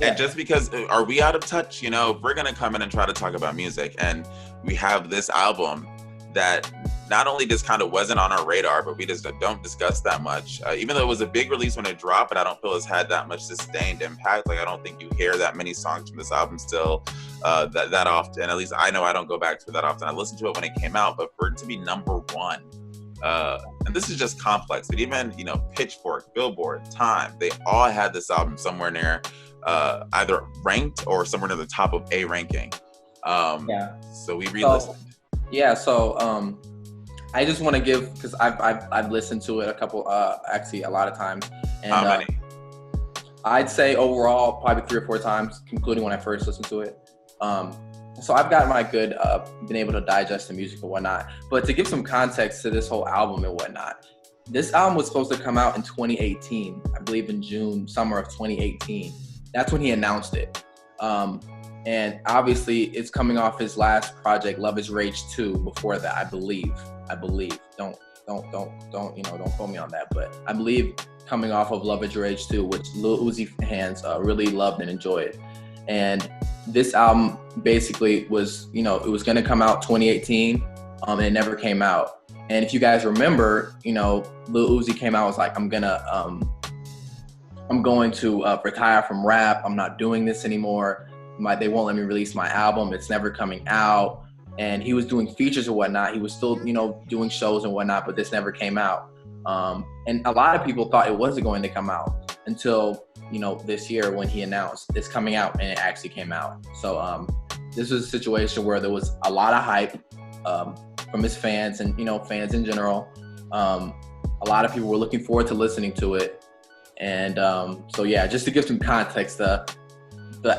And just because, are we out of touch? If we're going to come in and try to talk about music, and we have this album that not only just kind of wasn't on our radar, but we just don't discuss that much. Even though it was a big release when it dropped, but I don't feel it's had that much sustained impact. Like, I don't think you hear that many songs from this album still that often. At least I know I don't go back to it that often. I listened to it when it came out, but for it to be number one, and this is just complex, but even, Pitchfork, Billboard, Time, they all had this album somewhere near either ranked or somewhere near the top of a ranking. So we re-listened. So I just want to give, because I've listened to it a lot of times. And, how many? I'd say overall probably 3 or 4 times, including when I first listened to it. So I've got my good, been able to digest the music and whatnot. But to give some context to this whole album and whatnot, this album was supposed to come out in 2018, I believe in June, summer of 2018. That's when he announced it. And obviously it's coming off his last project, Love Is Rage 2, before that, I believe. Don't quote me on that, but I believe coming off of Love Is Rage 2, which Lil Uzi fans really loved and enjoyed. And this album basically was, it was going to come out 2018, and it never came out. And if you guys remember, Lil Uzi came out, was like, I'm going to retire from rap. I'm not doing this anymore. They won't let me release my album. It's never coming out. And he was doing features and whatnot. He was still, doing shows and whatnot, but this never came out. And a lot of people thought it wasn't going to come out until, this year when he announced it's coming out, and it actually came out. So this was a situation where there was a lot of hype from his fans and, fans in general. A lot of people were looking forward to listening to it. And just to give some context, the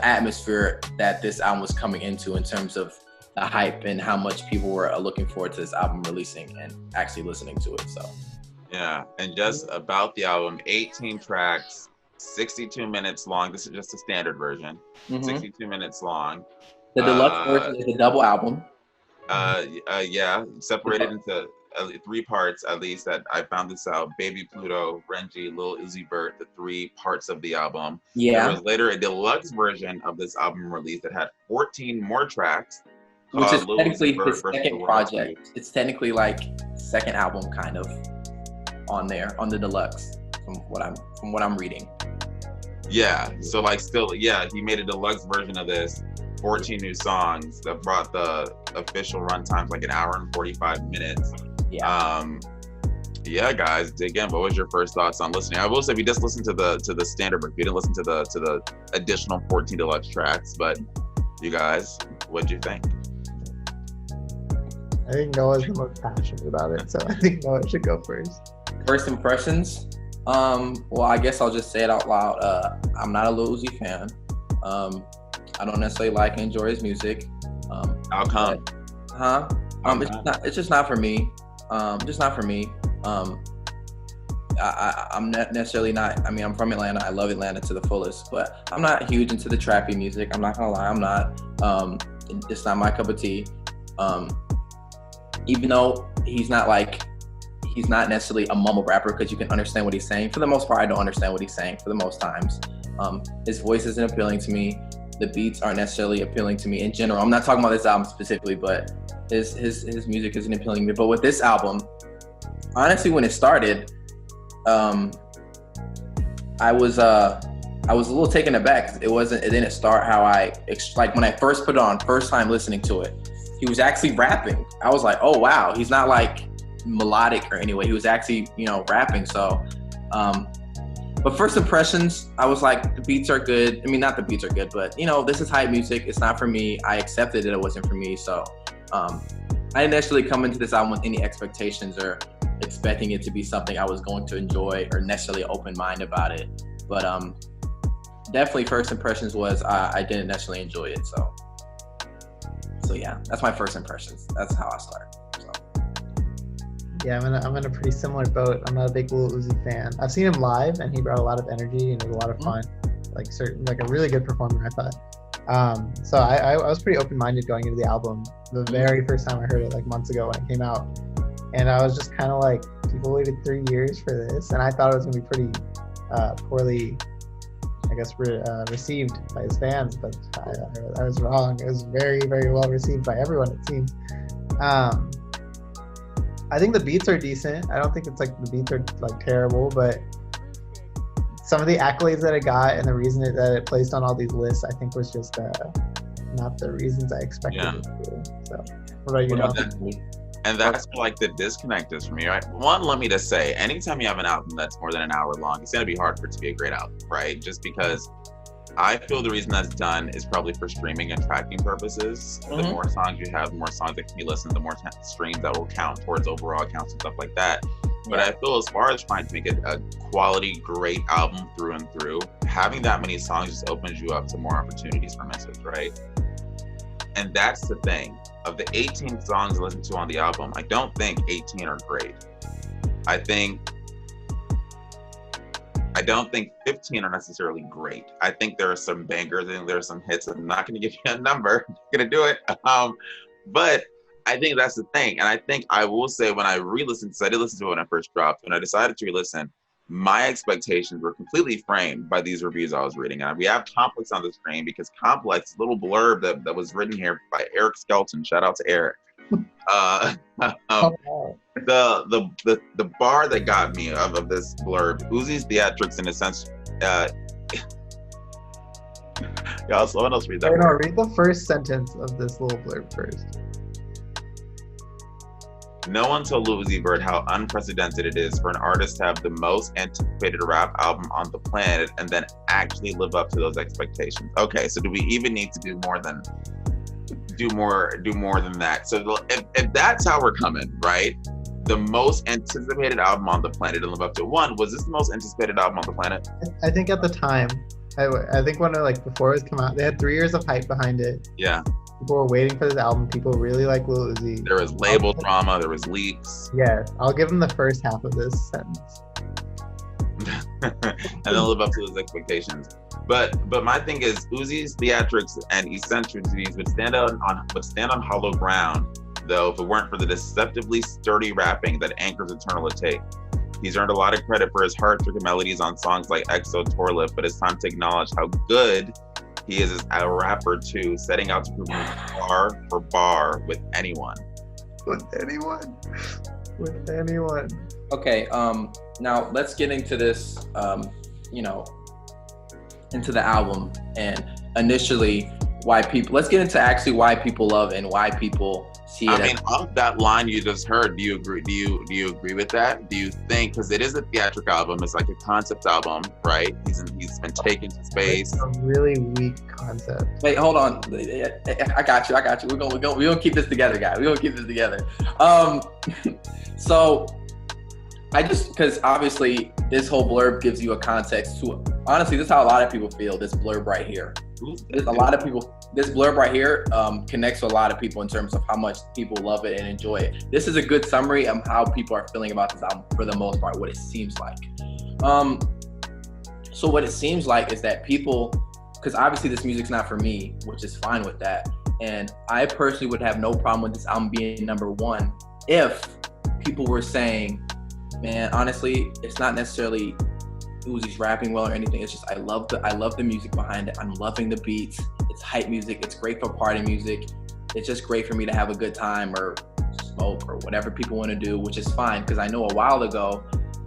atmosphere that this album was coming into in terms of the hype and how much people were looking forward to this album releasing and actually listening to it. So yeah, and just about the album, 18 tracks, 62 minutes long. This is just a standard version. 62 minutes long. The deluxe version is a double album. Separated into 3 parts, at least, that I found this out. Baby Pluto, Renji, Lil Uzi Vert, the 3 parts of the album. Yeah. There was later a deluxe version of this album released that had 14 more tracks. Which is technically his second project. It's technically like second album kind of on there, on the deluxe, from what I'm reading. Yeah, so like still, yeah, he made a deluxe version of this, 14 new songs that brought the official runtimes like 1 hour and 45 minutes. Yeah. Guys, dig in. What was your first thoughts on listening? I will say we just listened to the standard version. We didn't listen to the additional 14 deluxe tracks, but you guys, what'd you think? I think Noah's the most passionate about it, so I think Noah should go first. First impressions? Well, I guess I'll just say it out loud. I'm not a Lil Uzi fan. I don't necessarily like and enjoy his music. How come? It's just not for me. Just not for me. I'm not necessarily not. I mean, I'm from Atlanta. I love Atlanta to the fullest, but I'm not huge into the trappy music. I'm not gonna lie. I'm not. It's not my cup of tea. Even though he's not necessarily a mumble rapper, because you can understand what he's saying. For the most part, I don't understand what he's saying for the most times. His voice isn't appealing to me. The beats aren't necessarily appealing to me in general. I'm not talking about this album specifically, but his music isn't appealing to me. But with this album, honestly, when it started, I was a little taken aback. It didn't start how like when I first put it on, first time listening to it, he was actually rapping. I was like, oh wow, he's not like melodic or anyway. He was actually, rapping. So, but first impressions, I was like, the beats are good. I mean, not the beats are good, but this is hype music. It's not for me. I accepted that it wasn't for me. So, I didn't necessarily come into this album with any expectations or expecting it to be something I was going to enjoy or necessarily open mind about it. But definitely first impressions was I didn't necessarily enjoy it. So yeah, that's my first impressions. That's how I start. So. Yeah, I'm in a pretty similar boat. I'm not a big Lil Uzi fan. I've seen him live, and he brought a lot of energy, and it was a lot of fun. Like a really good performer, I thought. So I was pretty open-minded going into the album. The very first time I heard it, like months ago when it came out, and I was just kind of like, people waited 3 years for this, and I thought it was gonna be pretty poorly, I guess, received by his fans, but I was wrong. It was very, very well received by everyone, it seems. I think the beats are decent. I don't think it's like the beats are like terrible, but some of the accolades that it got and the reason that it placed on all these lists, I think was just not the reasons I expected it to. So, what about you? And that's like the disconnect is for me, right? One, let me just say, anytime you have an album that's more than an hour long, it's gonna be hard for it to be a great album, right? Just because I feel the reason that's done is probably for streaming and tracking purposes. The more songs you have, the more songs that can be listened, the more streams that will count towards overall counts and stuff like that. But I feel as far as trying to make it a quality, great album through and through, having that many songs just opens you up to more opportunities for misses, right? And that's the thing. Of the 18 songs listened to on the album, I don't think 18 are great. I don't think 15 are necessarily great. I think there are some bangers and there are some hits. I'm not going to give you a number. I'm going to do it. But I think that's the thing. And I think I will say when I re-listened, because I did listen to it when I first dropped, when I decided to re-listen, my expectations were completely framed by these reviews I was reading. And we have Complex on the screen because Complex, little blurb that was written here by Eric Skelton. Shout out to Eric. The bar that got me of this blurb, Uzi's theatrics in a sense. Y'all, someone else read that. No, read the first sentence of this little blurb first. No one told Lil Uzi Vert how unprecedented it is for an artist to have the most anticipated rap album on the planet and then actually live up to those expectations. Okay, so do we even need to do more than that? So if that's how we're coming, right? The most anticipated album on the planet and live up to one. Was this the most anticipated album on the planet? I think at the time, I think when before it was come out, they had 3 years of hype behind it. Yeah. People were waiting for this album. People really like Lil Uzi. There was label drama. There was leaks. Yes, I'll give him the first half of this sentence. And then live up to those expectations. But my thing is, Uzi's theatrics and eccentricities would stand on hollow ground, though, if it weren't for the deceptively sturdy rapping that anchors Eternal Atake. He's earned a lot of credit for his heart-stricken melodies on songs like EXO Tour, but it's time to acknowledge how good he is as a rapper too, setting out to prove him bar for bar with anyone. With anyone. Okay, now let's get into this, into the album and initially let's get into actually why people love and why people see it. I mean, off that line you just heard, do you agree? Do you agree with that? Do you think, because it is a theatric album, it's like a concept album, right? He's been taken to space. It's a really weak concept. Wait, hold on. I got you. We're gonna keep this together, guys. We're gonna keep this together. So because obviously this whole blurb gives you a context to, honestly, this is how a lot of people feel, this blurb right here. This blurb right here connects to a lot of people in terms of how much people love it and enjoy it. This is a good summary of how people are feeling about this album for the most part, what it seems like. So what it seems like is that people, because obviously this music's not for me, which is fine with that. And I personally would have no problem with this album being number one if people were saying, man, honestly, it's not necessarily Uzi's rapping well or anything. It's just I love the music behind it. I'm loving the beats. It's hype music. It's great for party music. It's just great for me to have a good time or smoke or whatever people want to do, which is fine, because I know a while ago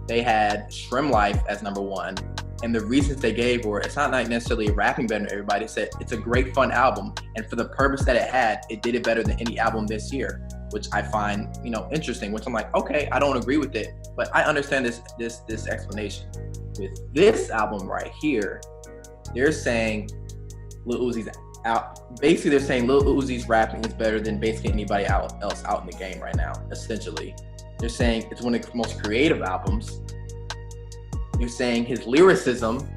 they had Shrimp Life as number one, and the reasons they gave were it's not like necessarily rapping better than everybody. They said it's a great fun album, and for the purpose that it had, it did it better than any album this year, which I find interesting. Which I'm like, okay, I don't agree with it, but I understand this explanation. With this album right here, they're saying Lil Uzi's out. Basically, they're saying Lil Uzi's rapping is better than basically anybody else out in the game right now. Essentially, they're saying it's one of the most creative albums. You're saying his lyricism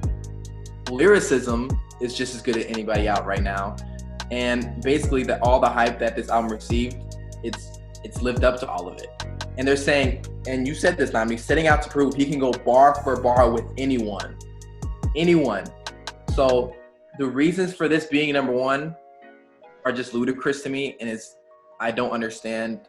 is just as good as anybody out right now, and basically all the hype that this album received, it's lived up to all of it. And they're saying, and you said this, Nnamdi, setting out to prove he can go bar for bar with anyone. So the reasons for this being number one are just ludicrous to me, and I don't understand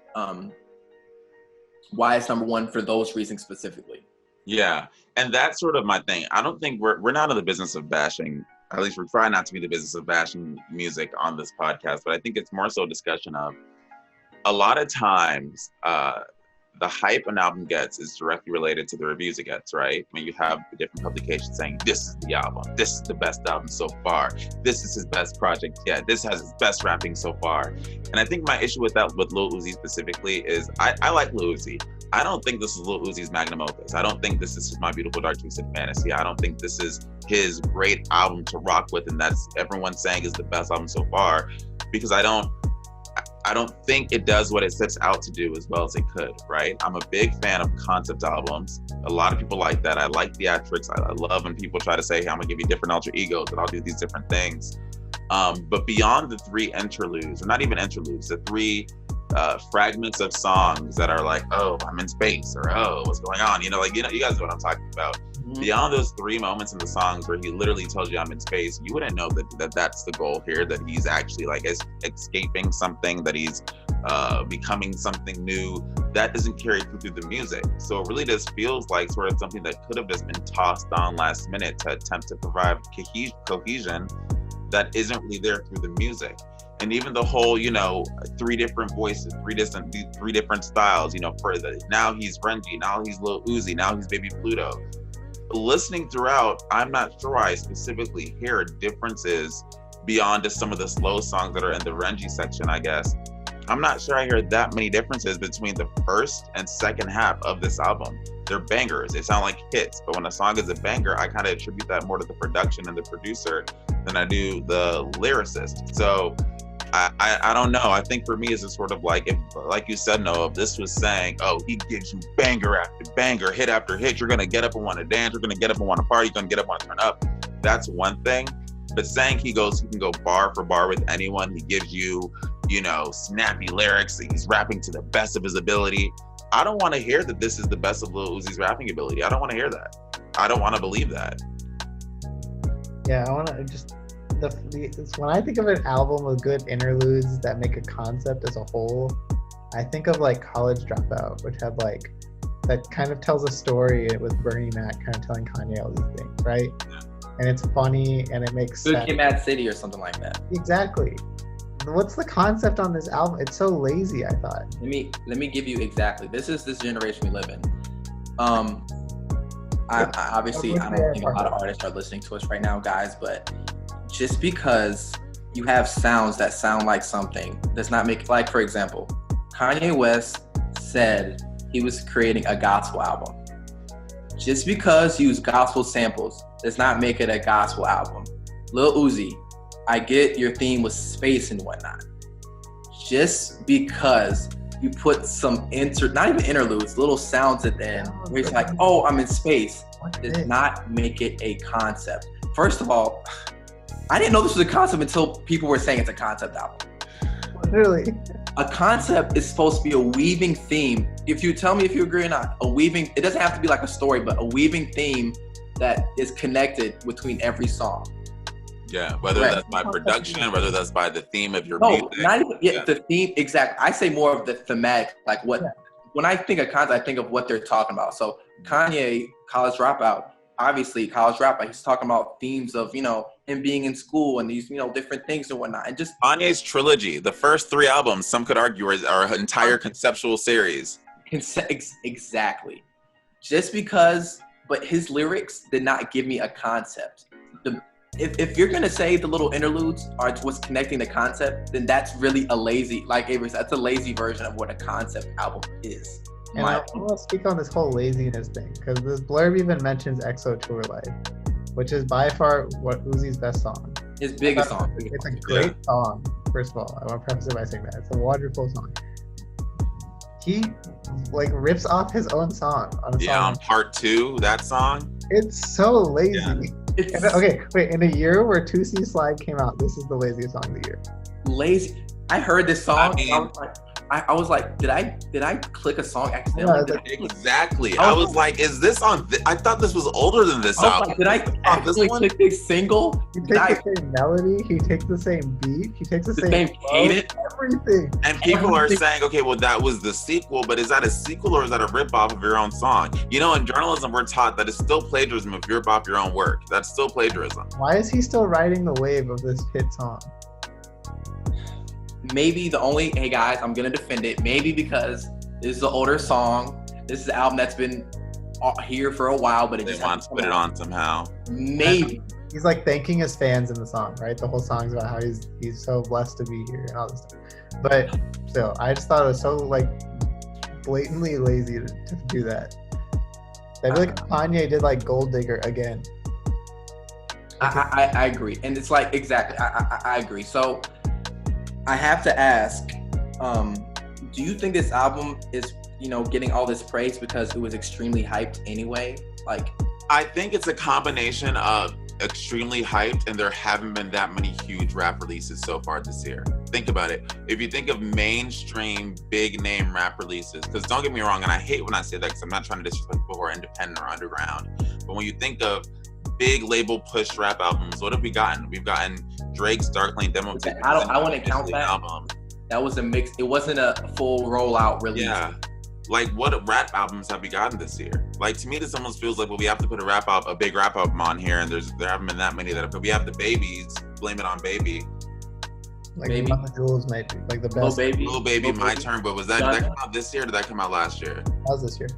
why it's number one for those reasons specifically. Yeah, and that's sort of my thing. I don't think we're not in the business of bashing. At least we're trying not to be the business of bashing music on this podcast. But I think it's more so a discussion of a lot of times the hype an album gets is directly related to the reviews it gets, right? When you have the different publications saying, this is the album, this is the best album so far, this is his best project yet, this has his best rapping so far. And I think my issue with that, with Lil Uzi specifically, is I like Lil Uzi. I don't think this is Lil Uzi's magnum opus. I don't think this is My Beautiful Dark Twisted Fantasy. I don't think this is his great album to rock with, and that's everyone saying is the best album so far, because I don't think it does what it sets out to do as well as it could, right? I'm a big fan of concept albums. A lot of people like that. I like theatrics. I love when people try to say, hey, I'm gonna give you different alter egos and I'll do these different things. But beyond the 3 interludes, or not even interludes, the 3 fragments of songs that are like, oh, I'm in space, or oh, what's going on? You guys know what I'm talking about. Beyond those 3 moments in the songs where he literally tells you I'm in space, you wouldn't know that that's the goal here, that he's actually like escaping something, that he's becoming something new. That doesn't carry through the music. So it really just feels like sort of something that could have just been tossed on last minute to attempt to provide cohesion that isn't really there through the music. And even the whole, 3 different voices, 3 different styles, now he's Renji, now he's Lil Uzi, now he's Baby Pluto. Listening throughout, I'm not sure I specifically hear differences beyond just some of the slow songs that are in the Renji section, I guess. I'm not sure I hear that many differences between the first and second half of this album. They're bangers, they sound like hits, but when a song is a banger, I kind of attribute that more to the production and the producer than I do the lyricist. So I don't know. I think for me, it's just sort of like, if, like you said, Noah, if this was saying, oh, he gives you banger after banger, hit after hit, you're going to get up and want to dance, you're going to get up and want to party, you're going to get up and want to turn up. That's one thing. But saying he can go bar for bar with anyone, he gives you, snappy lyrics, he's rapping to the best of his ability. I don't want to hear that this is the best of Lil Uzi's rapping ability. I don't want to hear that. I don't want to believe that. Yeah, I want to just... when I think of an album with good interludes that make a concept as a whole, I think of like College Dropout, which had like, that kind of tells a story with Bernie Mac kind of telling Kanye all these things, right? And it's funny and it makes sense. Good Mad City or something like that. Exactly. What's the concept on this album? It's so lazy, I thought. Let me give you exactly. This is this generation we live in. I obviously I don't think a lot of artists are listening to us right now, guys, but just because you have sounds that sound like something does not make, like, for example, Kanye West said he was creating a gospel album. Just because you use gospel samples does not make it a gospel album. Lil Uzi, I get your theme with space and whatnot. Just because you put some not even interludes, little sounds at the end, where it's like, oh, I'm in space, does not make it a concept. First of all, I didn't know this was a concept until people were saying it's a concept album. Really? A concept is supposed to be a weaving theme. If you tell me if you agree or not, it doesn't have to be like a story, but a weaving theme that is connected between every song. Yeah, whether that's by production, whether that's by the theme of your music. Not even the theme, exactly. I say more of the thematic, like what, when I think of concept, I think of what they're talking about. So Kanye, College Dropout, obviously College Dropout, he's talking about themes of, him being in school and these, different things and whatnot. And just Kanye's trilogy, the first 3 albums, some could argue are an entire conceptual series. Exactly. Just because, but his lyrics did not give me a concept. If you're gonna say the little interludes are what's connecting the concept, then that's really a lazy, like Avery said, that's a lazy version of what a concept album is. And I want to speak on this whole laziness thing, because this blurb even mentions EXO Tour Life, which is by far what Uzi's best song. His biggest song. It's a great song, first of all. I want to preface it by saying that. It's a wonderful song. He rips off his own song on a song. Yeah, on part 2, that song. It's so lazy. Yeah. Okay, wait, in a year where 2C Slide came out, this is the laziest song of the year. Lazy. I heard this song. I was like, did I click a song accidentally? Exactly. I was like, is this on? I thought this was older than this album. Like, did I actually click this single? He takes the same melody. He takes the same beat. He takes the same cadence. Everything. And people are saying, okay, well, that was the sequel, but is that a sequel or is that a ripoff of your own song? In journalism, we're taught that it's still plagiarism if you rip off your own work. That's still plagiarism. Why is he still riding the wave of this hit song? Maybe hey guys, I'm gonna defend it. Maybe because This is an older song. This is an album that's been here for a while, but they want to put it on somehow. Maybe. He's like thanking his fans in the song, right? The whole song's about how he's so blessed to be here and all this stuff. But still, I just thought it was so like blatantly lazy to do that. That'd be like if Kanye did like Gold Digger again. I agree, and it's like exactly. I agree. So I have to ask, do you think this album is getting all this praise because it was extremely hyped anyway? Like, I think it's a combination of extremely hyped and there haven't been that many huge rap releases so far this year. Think about it. If you think of mainstream big name rap releases, because don't get me wrong, and I hate when I say that because I'm not trying to disrespect people who are independent or underground, but when you think of big label push rap albums, what have we gotten? We've gotten Drake's Dark Lane demo tape. I wouldn't count that. Album. That was a mix. It wasn't a full rollout release. Yeah. Like, what rap albums have we gotten this year? Like, to me, this almost feels like, well, we have to put a big rap album on here, and there haven't been that many but we have the Babies, blame it on Baby. Like Baby. The Jewels might be like the best. Lil Baby, My Turn, but did that come out this year or did that come out last year? That was this year.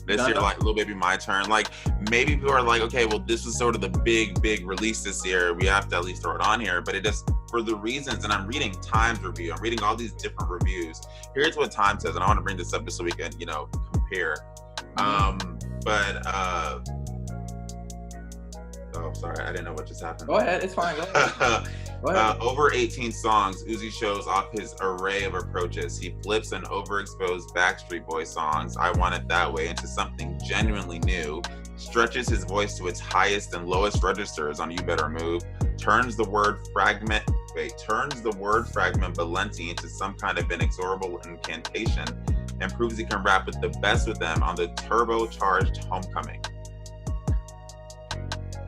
This year, like Lil Baby, My Turn. Like, maybe people are like, okay, well, this is sort of the big release this year. We have to at least throw it on here. But it just, for the reasons, and I'm reading Time's review. I'm reading all these different reviews. Here's what Time says, and I want to bring this up just so we can, compare. Oh, sorry, I didn't know what just happened. Go ahead, it's fine. Go ahead. Over 18 songs, Uzi shows off his array of approaches. He flips an overexposed Backstreet Boys songs, I Want It That Way, into something genuinely new, stretches his voice to its highest and lowest registers on You Better Move, turns the word fragment Valenti into some kind of inexorable incantation, and proves he can rap with the best with them on the turbocharged Homecoming.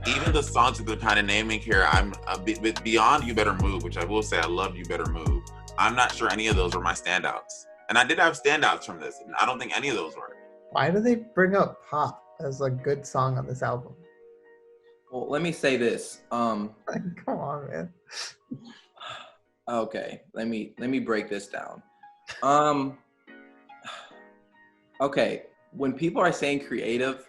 Even the songs that they're kind of naming here, I'm a bit beyond You Better Move, which I will say I love You Better Move. I'm not sure any of those were my standouts. And I did have standouts from this, and I don't think any of those were. Why do they bring up Pop as a good song on this album? Well, let me say this. Come on, man. Okay, let me break this down. Okay, when people are saying creative,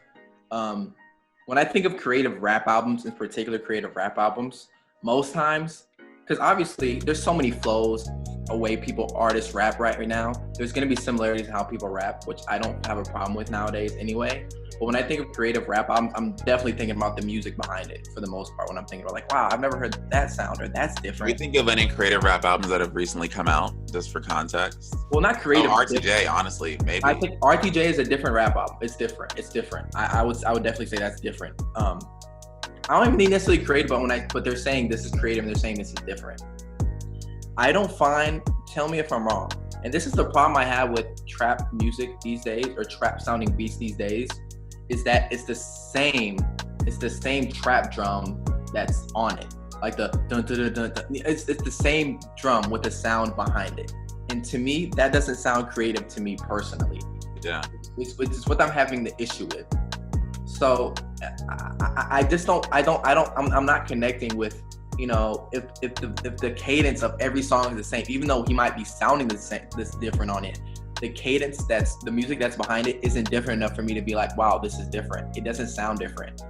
when I think of creative rap albums, in particular creative rap albums, most times, because obviously there's so many flows, a way artists rap right now. There's gonna be similarities in how people rap, which I don't have a problem with nowadays anyway. But when I think of creative rap albums, I'm definitely thinking about the music behind it for the most part. When I'm thinking about like, wow, I've never heard that sound or that's different. We think of any creative rap albums that have recently come out, just for context? Well, not creative. RTJ, honestly, maybe. I think RTJ is a different rap album. It's different. It's different. I would definitely say that's different. I don't even need necessarily creative, but they're saying this is creative and they're saying this is different. Tell me if I'm wrong. And this is the problem I have with trap music these days, or trap sounding beats these days, is that it's the same trap drum that's on it. Like the dun dun dun dun dun. It's the same drum with the sound behind it. And to me, that doesn't sound creative to me personally. Yeah. It's what I'm having the issue with. So I just don't, I'm not connecting with, if the cadence of every song is the same, even though he might be sounding the same, this different on it, the cadence the music that's behind it isn't different enough for me to be like, wow, this is different. It doesn't sound different.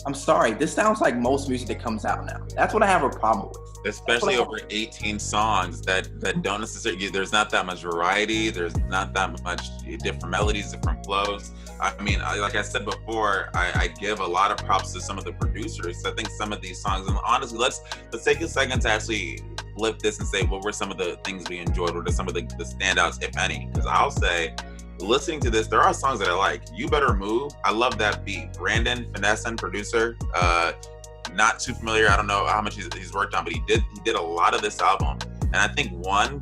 I'm sorry, this sounds like most music that comes out now. That's what I have a problem with. Especially over 18 songs that don't necessarily, there's not that much variety, there's not that much different melodies, different flows. I mean, like I said before, I give a lot of props to some of the producers. I think some of these songs, and honestly, let's take a second to actually flip this and say, what were some of the things we enjoyed? What are some of the standouts, if any? Because I'll say, listening to this, there are songs that I like. You Better Move, I love that beat. Brandon Finesse, producer, not too familiar. I don't know how much he's worked on, but he did a lot of this album. And I think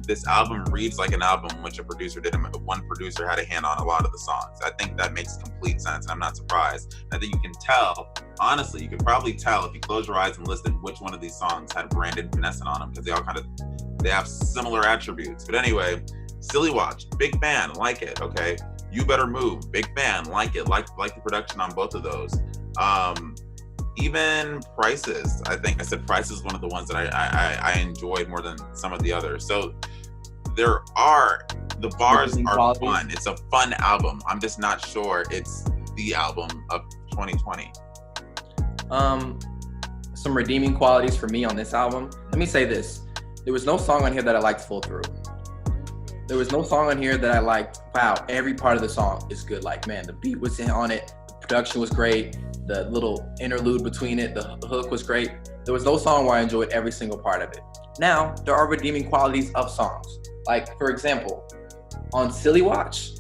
this album reads like an album which one producer had a hand on a lot of the songs. I think that makes complete sense, and I'm not surprised. I think you can tell, honestly, you could probably tell if you close your eyes and listen which one of these songs had Brandon Finesse on them, because they have similar attributes. But anyway, Silly Watch, big fan, like it. Okay, You Better Move, big fan, like it. Like the production on both of those. Even Prices, I think I said Prices is one of the ones that I enjoyed more than some of the others. So there are The bars Listening are qualities. fun. It's a fun album. I'm just not sure it's the album of 2020. Some redeeming qualities for me on this album. Let me say this. There was no song on here that I liked full through. There was no song on here that I liked, wow, every part of the song is good. Like, man, the beat was in on it. The production was great. The little interlude between it, the hook was great. There was no song where I enjoyed every single part of it. Now, there are redeeming qualities of songs. Like, for example, on Silly Watch,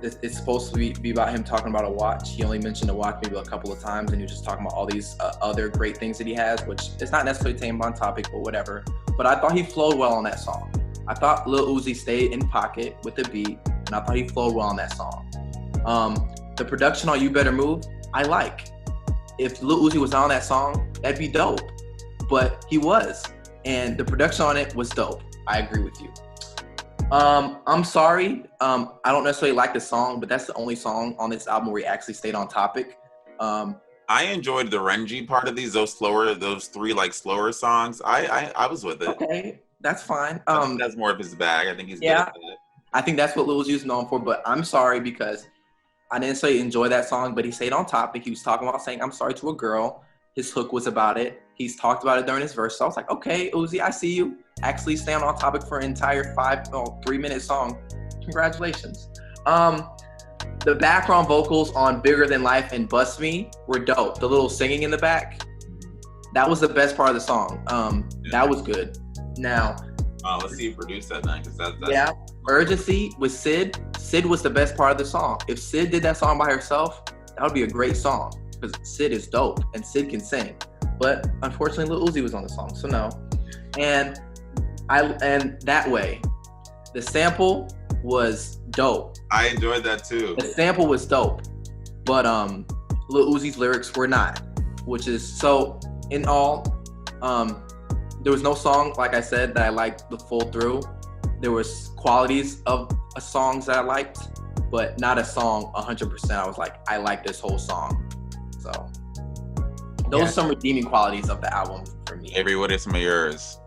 it's supposed to be about him talking about a watch. He only mentioned a watch maybe a couple of times, and he was just talking about all these other great things that he has, which is not necessarily tame on topic, but whatever. But I thought he flowed well on that song. I thought Lil Uzi stayed in pocket with the beat, and I thought he flowed well on that song. The production on You Better Move, I like. If Lil Uzi was on that song, that'd be dope. But he was, and the production on it was dope. I agree with you. I'm sorry. I don't necessarily like the song, but that's the only song on this album where he actually stayed on topic. I enjoyed the Renji part of those three like slower songs. I was with it. Okay, that's fine. I think that's more of his bag. I think he's good at that. I think that's what Lil Uzi is known for, but I'm sorry because I didn't say enjoy that song, but he stayed on topic. He was talking about saying, I'm sorry to a girl. His hook was about it. He's talked about it during his verse. So I was like, okay, Uzi, I see you. Actually staying on topic for an entire 3-minute song. Congratulations. The background vocals on Bigger Than Life and Bust Me were dope. The little singing in the back, that was the best part of the song. That was good. Now, let's see who produced that then, because that's yeah. Urgency with Sid. Sid was the best part of the song. If Sid did that song by herself, that would be a great song because Sid is dope and Sid can sing. But unfortunately, Lil Uzi was on the song, so no. And That Way, the sample was dope. I enjoyed that too. The sample was dope, but Lil Uzi's lyrics were not, which is so. In all, there was no song, like I said, that I liked the full through. There was qualities of songs that I liked, but not a song 100%. I was like, I like this whole song. So those are some redeeming qualities of the album for me. Avery, what are some of yours?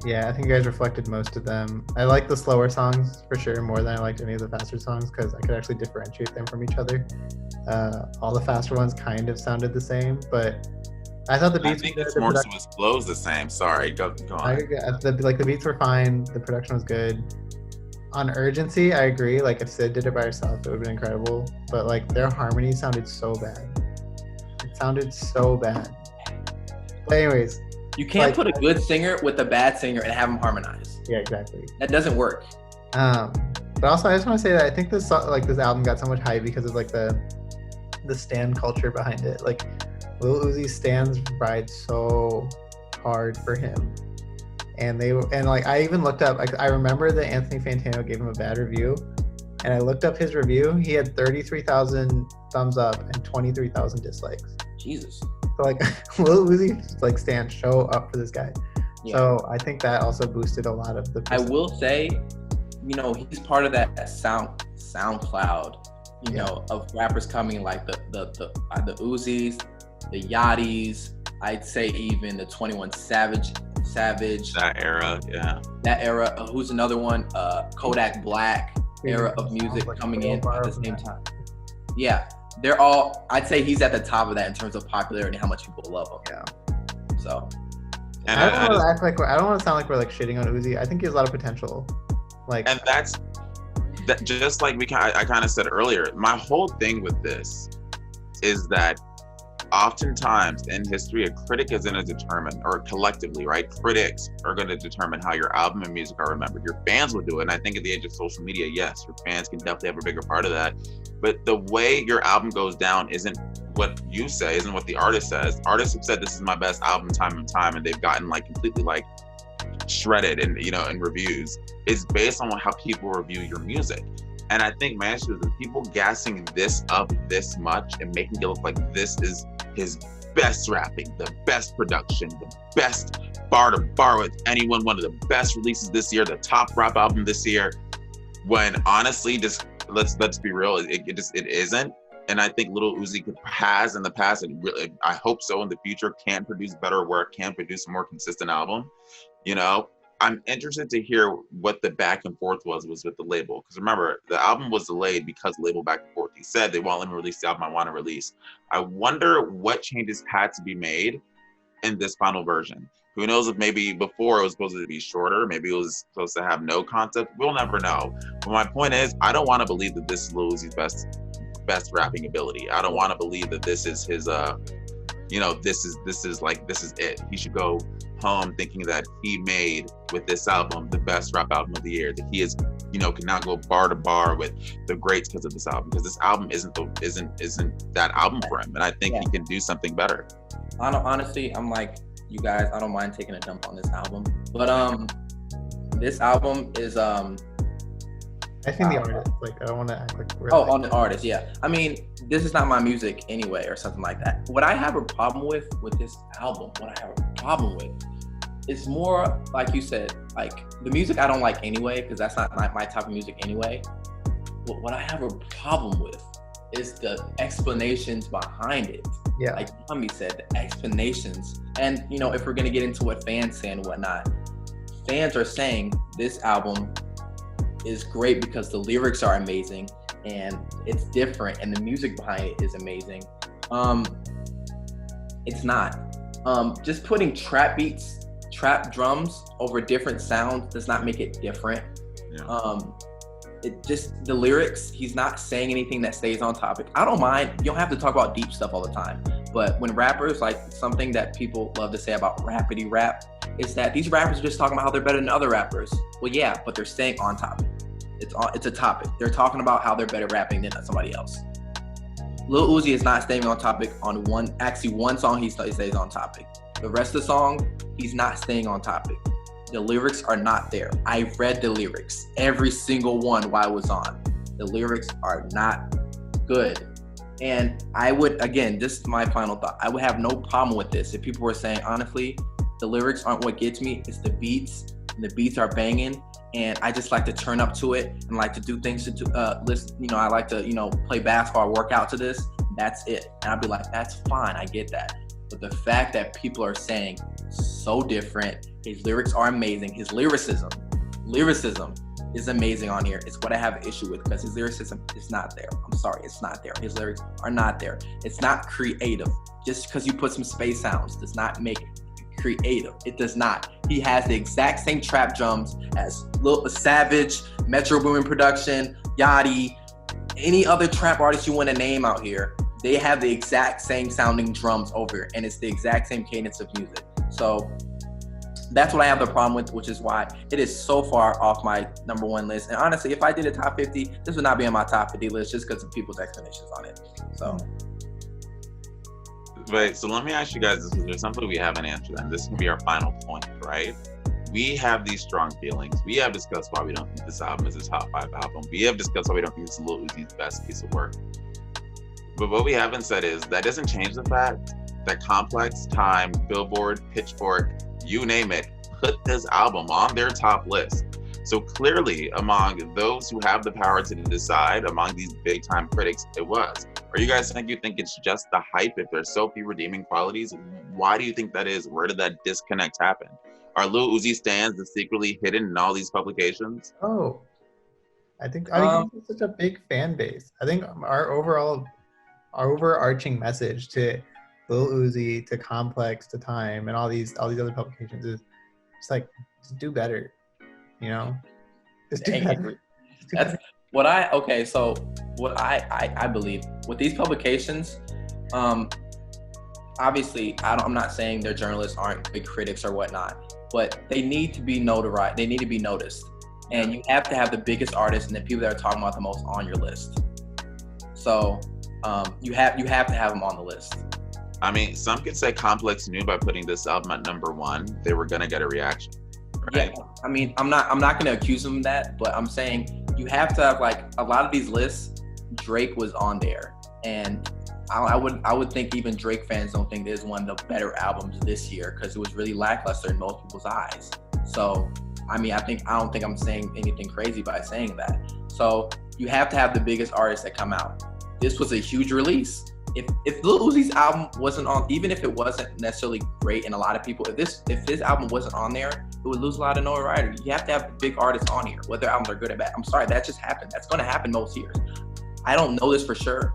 Yeah, I think you guys reflected most of them. I like the slower songs for sure more than I liked any of the faster songs because I could actually differentiate them from each other. All the faster ones kind of sounded the same, but I thought the beats. I think it's more so his flow's the same. Sorry, go on. The beats were fine. The production was good. On Urgency, I agree. Like if Sid did it by herself, it would have been incredible. But like their harmony sounded so bad. It sounded so bad. But anyways, you can't put a good singer with a bad singer and have them harmonize. Yeah, exactly. That doesn't work. But also, I just want to say that I think this album got so much hype because of like the stan culture behind it. Like Lil Uzi stans ride so hard for him, and I even looked up. Like I remember that Anthony Fantano gave him a bad review, and I looked up his review. He had 33,000 thumbs up and 23,000 dislikes. Jesus. So like Lil Uzi like stans show up for this guy. Yeah. So I think that also boosted a lot of the. I will say, he's part of that SoundCloud, of rappers coming like the Uzis, the Yachties, I'd say even the 21 Savage. That era, yeah. That era. Who's another one? Kodak Black era of music coming in at the same time. Yeah, they're all. I'd say he's at the top of that in terms of popularity and how much people love him. Yeah. So. And I don't want to sound like we're like shitting on Uzi. I think he has a lot of potential. And that's just like I kind of said earlier. My whole thing with this is that oftentimes in history, a critic is going to determine, or collectively, right? Critics are going to determine how your album and music are remembered. Your fans will do it. And I think at the age of social media, yes, your fans can definitely have a bigger part of that. But the way your album goes down isn't what you say, isn't what the artist says. Artists have said this is my best album time and time, and they've gotten like completely like shredded in reviews. It's based on how people review your music. And I think my issue is that people gassing this up this much and making it look like this is his best rapping, the best production, the best bar to bar with anyone, one of the best releases this year, the top rap album this year, when honestly, just let's be real, it isn't. And I think Lil Uzi has in the past, and really, I hope so in the future, can produce better work, can produce a more consistent album, I'm interested to hear what the back and forth was with the label. Because remember, the album was delayed because the label back and forth. He said they won't let me release the album I want to release. I wonder what changes had to be made in this final version. Who knows if maybe before it was supposed to be shorter, maybe it was supposed to have no concept. We'll never know. But my point is, I don't want to believe that this is Lil Uzi's best rapping ability. I don't want to believe that this is his this is it. He should go home thinking that he made with this album the best rap album of the year, that he is can now go bar to bar with the greats because of this album, because this album isn't that album for him, and I think he can do something better. Honestly, I'm like you guys, I don't mind taking a dump on this album, but this album is I think the artist, like, I don't want to act like we're on the artist, yeah. I mean, this is not my music anyway, or something like that. What I have a problem with this album, is more, like you said, like, the music I don't like anyway, because that's not my type of music anyway. But what I have a problem with is the explanations behind it. Yeah. Like Nnamdi said, the explanations. And, if we're going to get into what fans say and whatnot, fans are saying this album is great because the lyrics are amazing and it's different and the music behind it is amazing. It's not. Just putting trap beats, trap drums over different sounds does not make it different. Yeah. It just, the lyrics, he's not saying anything that stays on topic. I don't mind. You don't have to talk about deep stuff all the time. But when rappers, like, something that people love to say about rapidy rap is that these rappers are just talking about how they're better than other rappers. Well, yeah, but they're staying on topic. It's a topic. They're talking about how they're better rapping than somebody else. Lil Uzi is not staying on topic on one song he stays on topic. The rest of the song, he's not staying on topic. The lyrics are not there. I read the lyrics, every single one while I was on. The lyrics are not good. And I would, again, this is my final thought, I would have no problem with this if people were saying, honestly, the lyrics aren't what gets me, it's the beats, and the beats are banging, and I just like to turn up to it and like to do things to listen, I like to, play basketball, work out to this, that's it. And I'd be like, that's fine, I get that. But the fact that people are saying so different, his lyrics are amazing, his lyricism is amazing on here. It's what I have an issue with, because his lyricism is not there. I'm sorry, it's not there. His lyrics are not there. It's not creative. Just because you put some space sounds does not make it creative. It does not. He has the exact same trap drums as Lil Savage, Metro Boomin Production, Yachty, any other trap artist you want to name out here. They have the exact same sounding drums over, and it's the exact same cadence of music. So that's what I have the problem with, which is why it is so far off my number one list. And honestly, if I did a top 50, this would not be on my top 50 list just because of people's explanations on it. So. Wait, so let me ask you guys this, because there's something we haven't answered, and this can be our final point, right? We have these strong feelings. We have discussed why we don't think this album is a top 5 album. We have discussed why we don't think it's Lil Uzi's best piece of work. But what we haven't said is that doesn't change the fact that Complex, Time, Billboard, Pitchfork, you name it, put this album on their top list. So clearly, among those who have the power to decide, among these big time critics, it was. Or you guys think it's just the hype? If there's so few redeeming qualities, why do you think that is? Where did that disconnect happen? Are Lil Uzi stands secretly hidden in all these publications? Oh, I think it's such a big fan base. I think our overarching message to Lil Uzi, to Complex, to Time, and all these other publications is just like, just do better, Just do better. That's what I believe with these publications. Obviously, I'm not saying their journalists aren't big critics or whatnot, but they need to be notarized. They need to be noticed, and you have to have the biggest artists and the people that are talking about the most on your list. So you have to have them on the list. I mean, some could say Complex knew by putting this album at number 1, they were gonna get a reaction. Right? Yeah, I mean, I'm not gonna accuse them of that, but I'm saying you have to have, like, a lot of these lists. Drake was on there, and I would think even Drake fans don't think this is one of the better albums this year because it was really lackluster in most people's eyes. So, I mean, I don't think I'm saying anything crazy by saying that. So you have to have the biggest artists that come out. This was a huge release. If Lil Uzi's album wasn't on, even if it wasn't necessarily great, and a lot of people, if his album wasn't on there, would lose a lot of notoriety. You have to have big artists on here, whether albums are good or bad. I'm sorry, that just happened. That's going to happen most years. I don't know this for sure,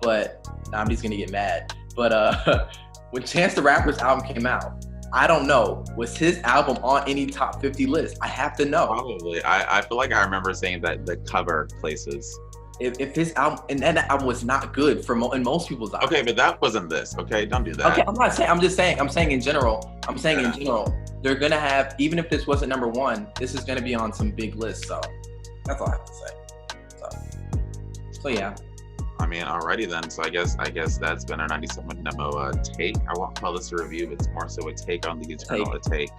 but Nnamdi's going to get mad. But when Chance the Rapper's album came out, I don't know, was his album on any top 50 list? I have to know. Probably. I feel like I remember saying that the cover places. If his album, and that album was not good in most people's eyes. Okay, but that wasn't this. Okay, don't do that. Okay, I'm not saying. I'm just saying. I'm saying in general. I'm saying in general, they're gonna have, even if this wasn't number one, this is gonna be on some big lists. So that's all I have to say. So yeah. I mean, alrighty then. So I guess that's been our 97 demo take. I won't call this a review, but it's more so a take on the eternal take.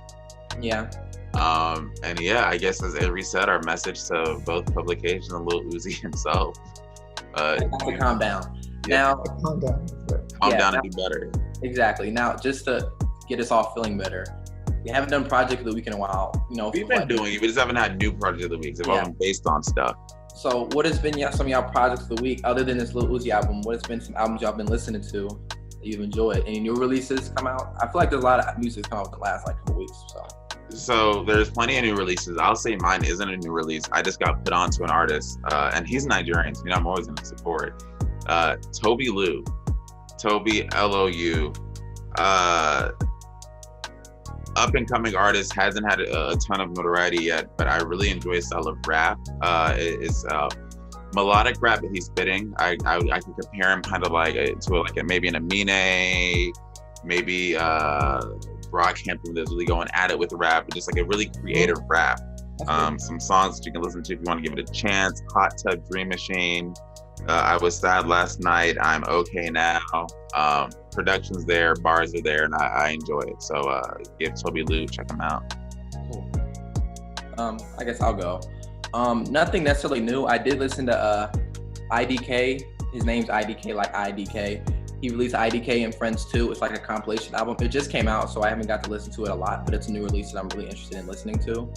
Yeah. And yeah, I guess as Avery said, our message to both publication and Lil Uzi himself. To calm down. Yeah. Calm down. Calm down and do better. Exactly. Now, just to get us all feeling better, we haven't done Project of the Week in a while. You know, we've been doing it. We just haven't had new Project of the Weeks. They've all been based on stuff. So what has been some of y'all projects of the week, other than this Lil Uzi album? What has been some albums y'all been listening to that you've enjoyed? Any new releases come out? I feel like there's a lot of music come out in the last couple weeks. So there's plenty of new releases. I'll say mine isn't a new release. I just got put on to an artist, and he's Nigerian, so I'm always gonna support. Toby Lou, Lou. Up and coming artist, hasn't had a ton of notoriety yet, but I really enjoy his style of rap. It's melodic rap that he's spitting. I can compare him kind of like maybe an Amine, maybe Brockhampton that's really going at it with rap, but just like a really creative rap. Some songs that you can listen to if you want to give it a chance. Hot Tub Dream Machine. I Was Sad Last Night. I'm Okay Now. Production's there, bars are there, and I enjoy it. So give Toby Lou, check him out. Cool. I guess I'll go. Nothing necessarily new. I did listen to IDK. His name's IDK, like IDK. He released IDK and Friends 2. It's like a compilation album. It just came out, so I haven't got to listen to it a lot, but it's a new release that I'm really interested in listening to.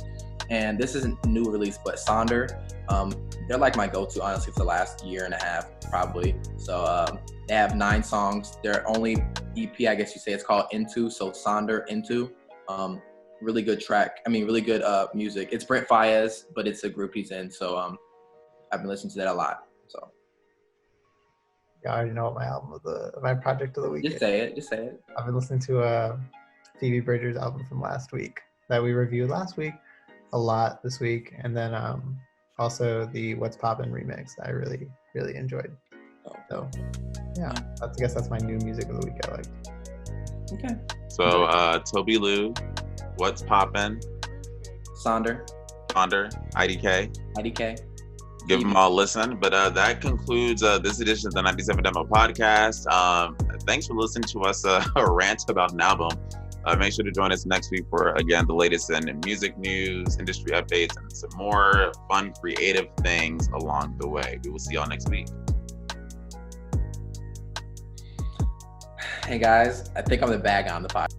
And this isn't a new release, but Sonder, they're like my go-to, honestly, for the last year and a half, probably. So they have 9 songs. Their only EP, I guess you say, it's called Into, so Sonder Into. Really good track. I mean, really good music. It's Brent Faiyaz, but it's a group he's in, so I've been listening to that a lot. So. Yeah, I already know what my project of the week is. Just say it. I've been listening to Phoebe Bridgers' album from last week that we reviewed last week a lot this week, and then also the What's Poppin' remix I really, really enjoyed. So yeah, I guess that's my new music of the week I liked. Okay. So Toby Lou, What's Poppin', Sonder, IDK. Give them all a listen. But that concludes this edition of the 97 Demo Podcast. Thanks for listening to us rant about an album. Make sure to join us next week for, again, the latest in music news, industry updates, and some more fun, creative things along the way. We will see y'all next week. Hey guys, I think I'm the bad guy on the podcast.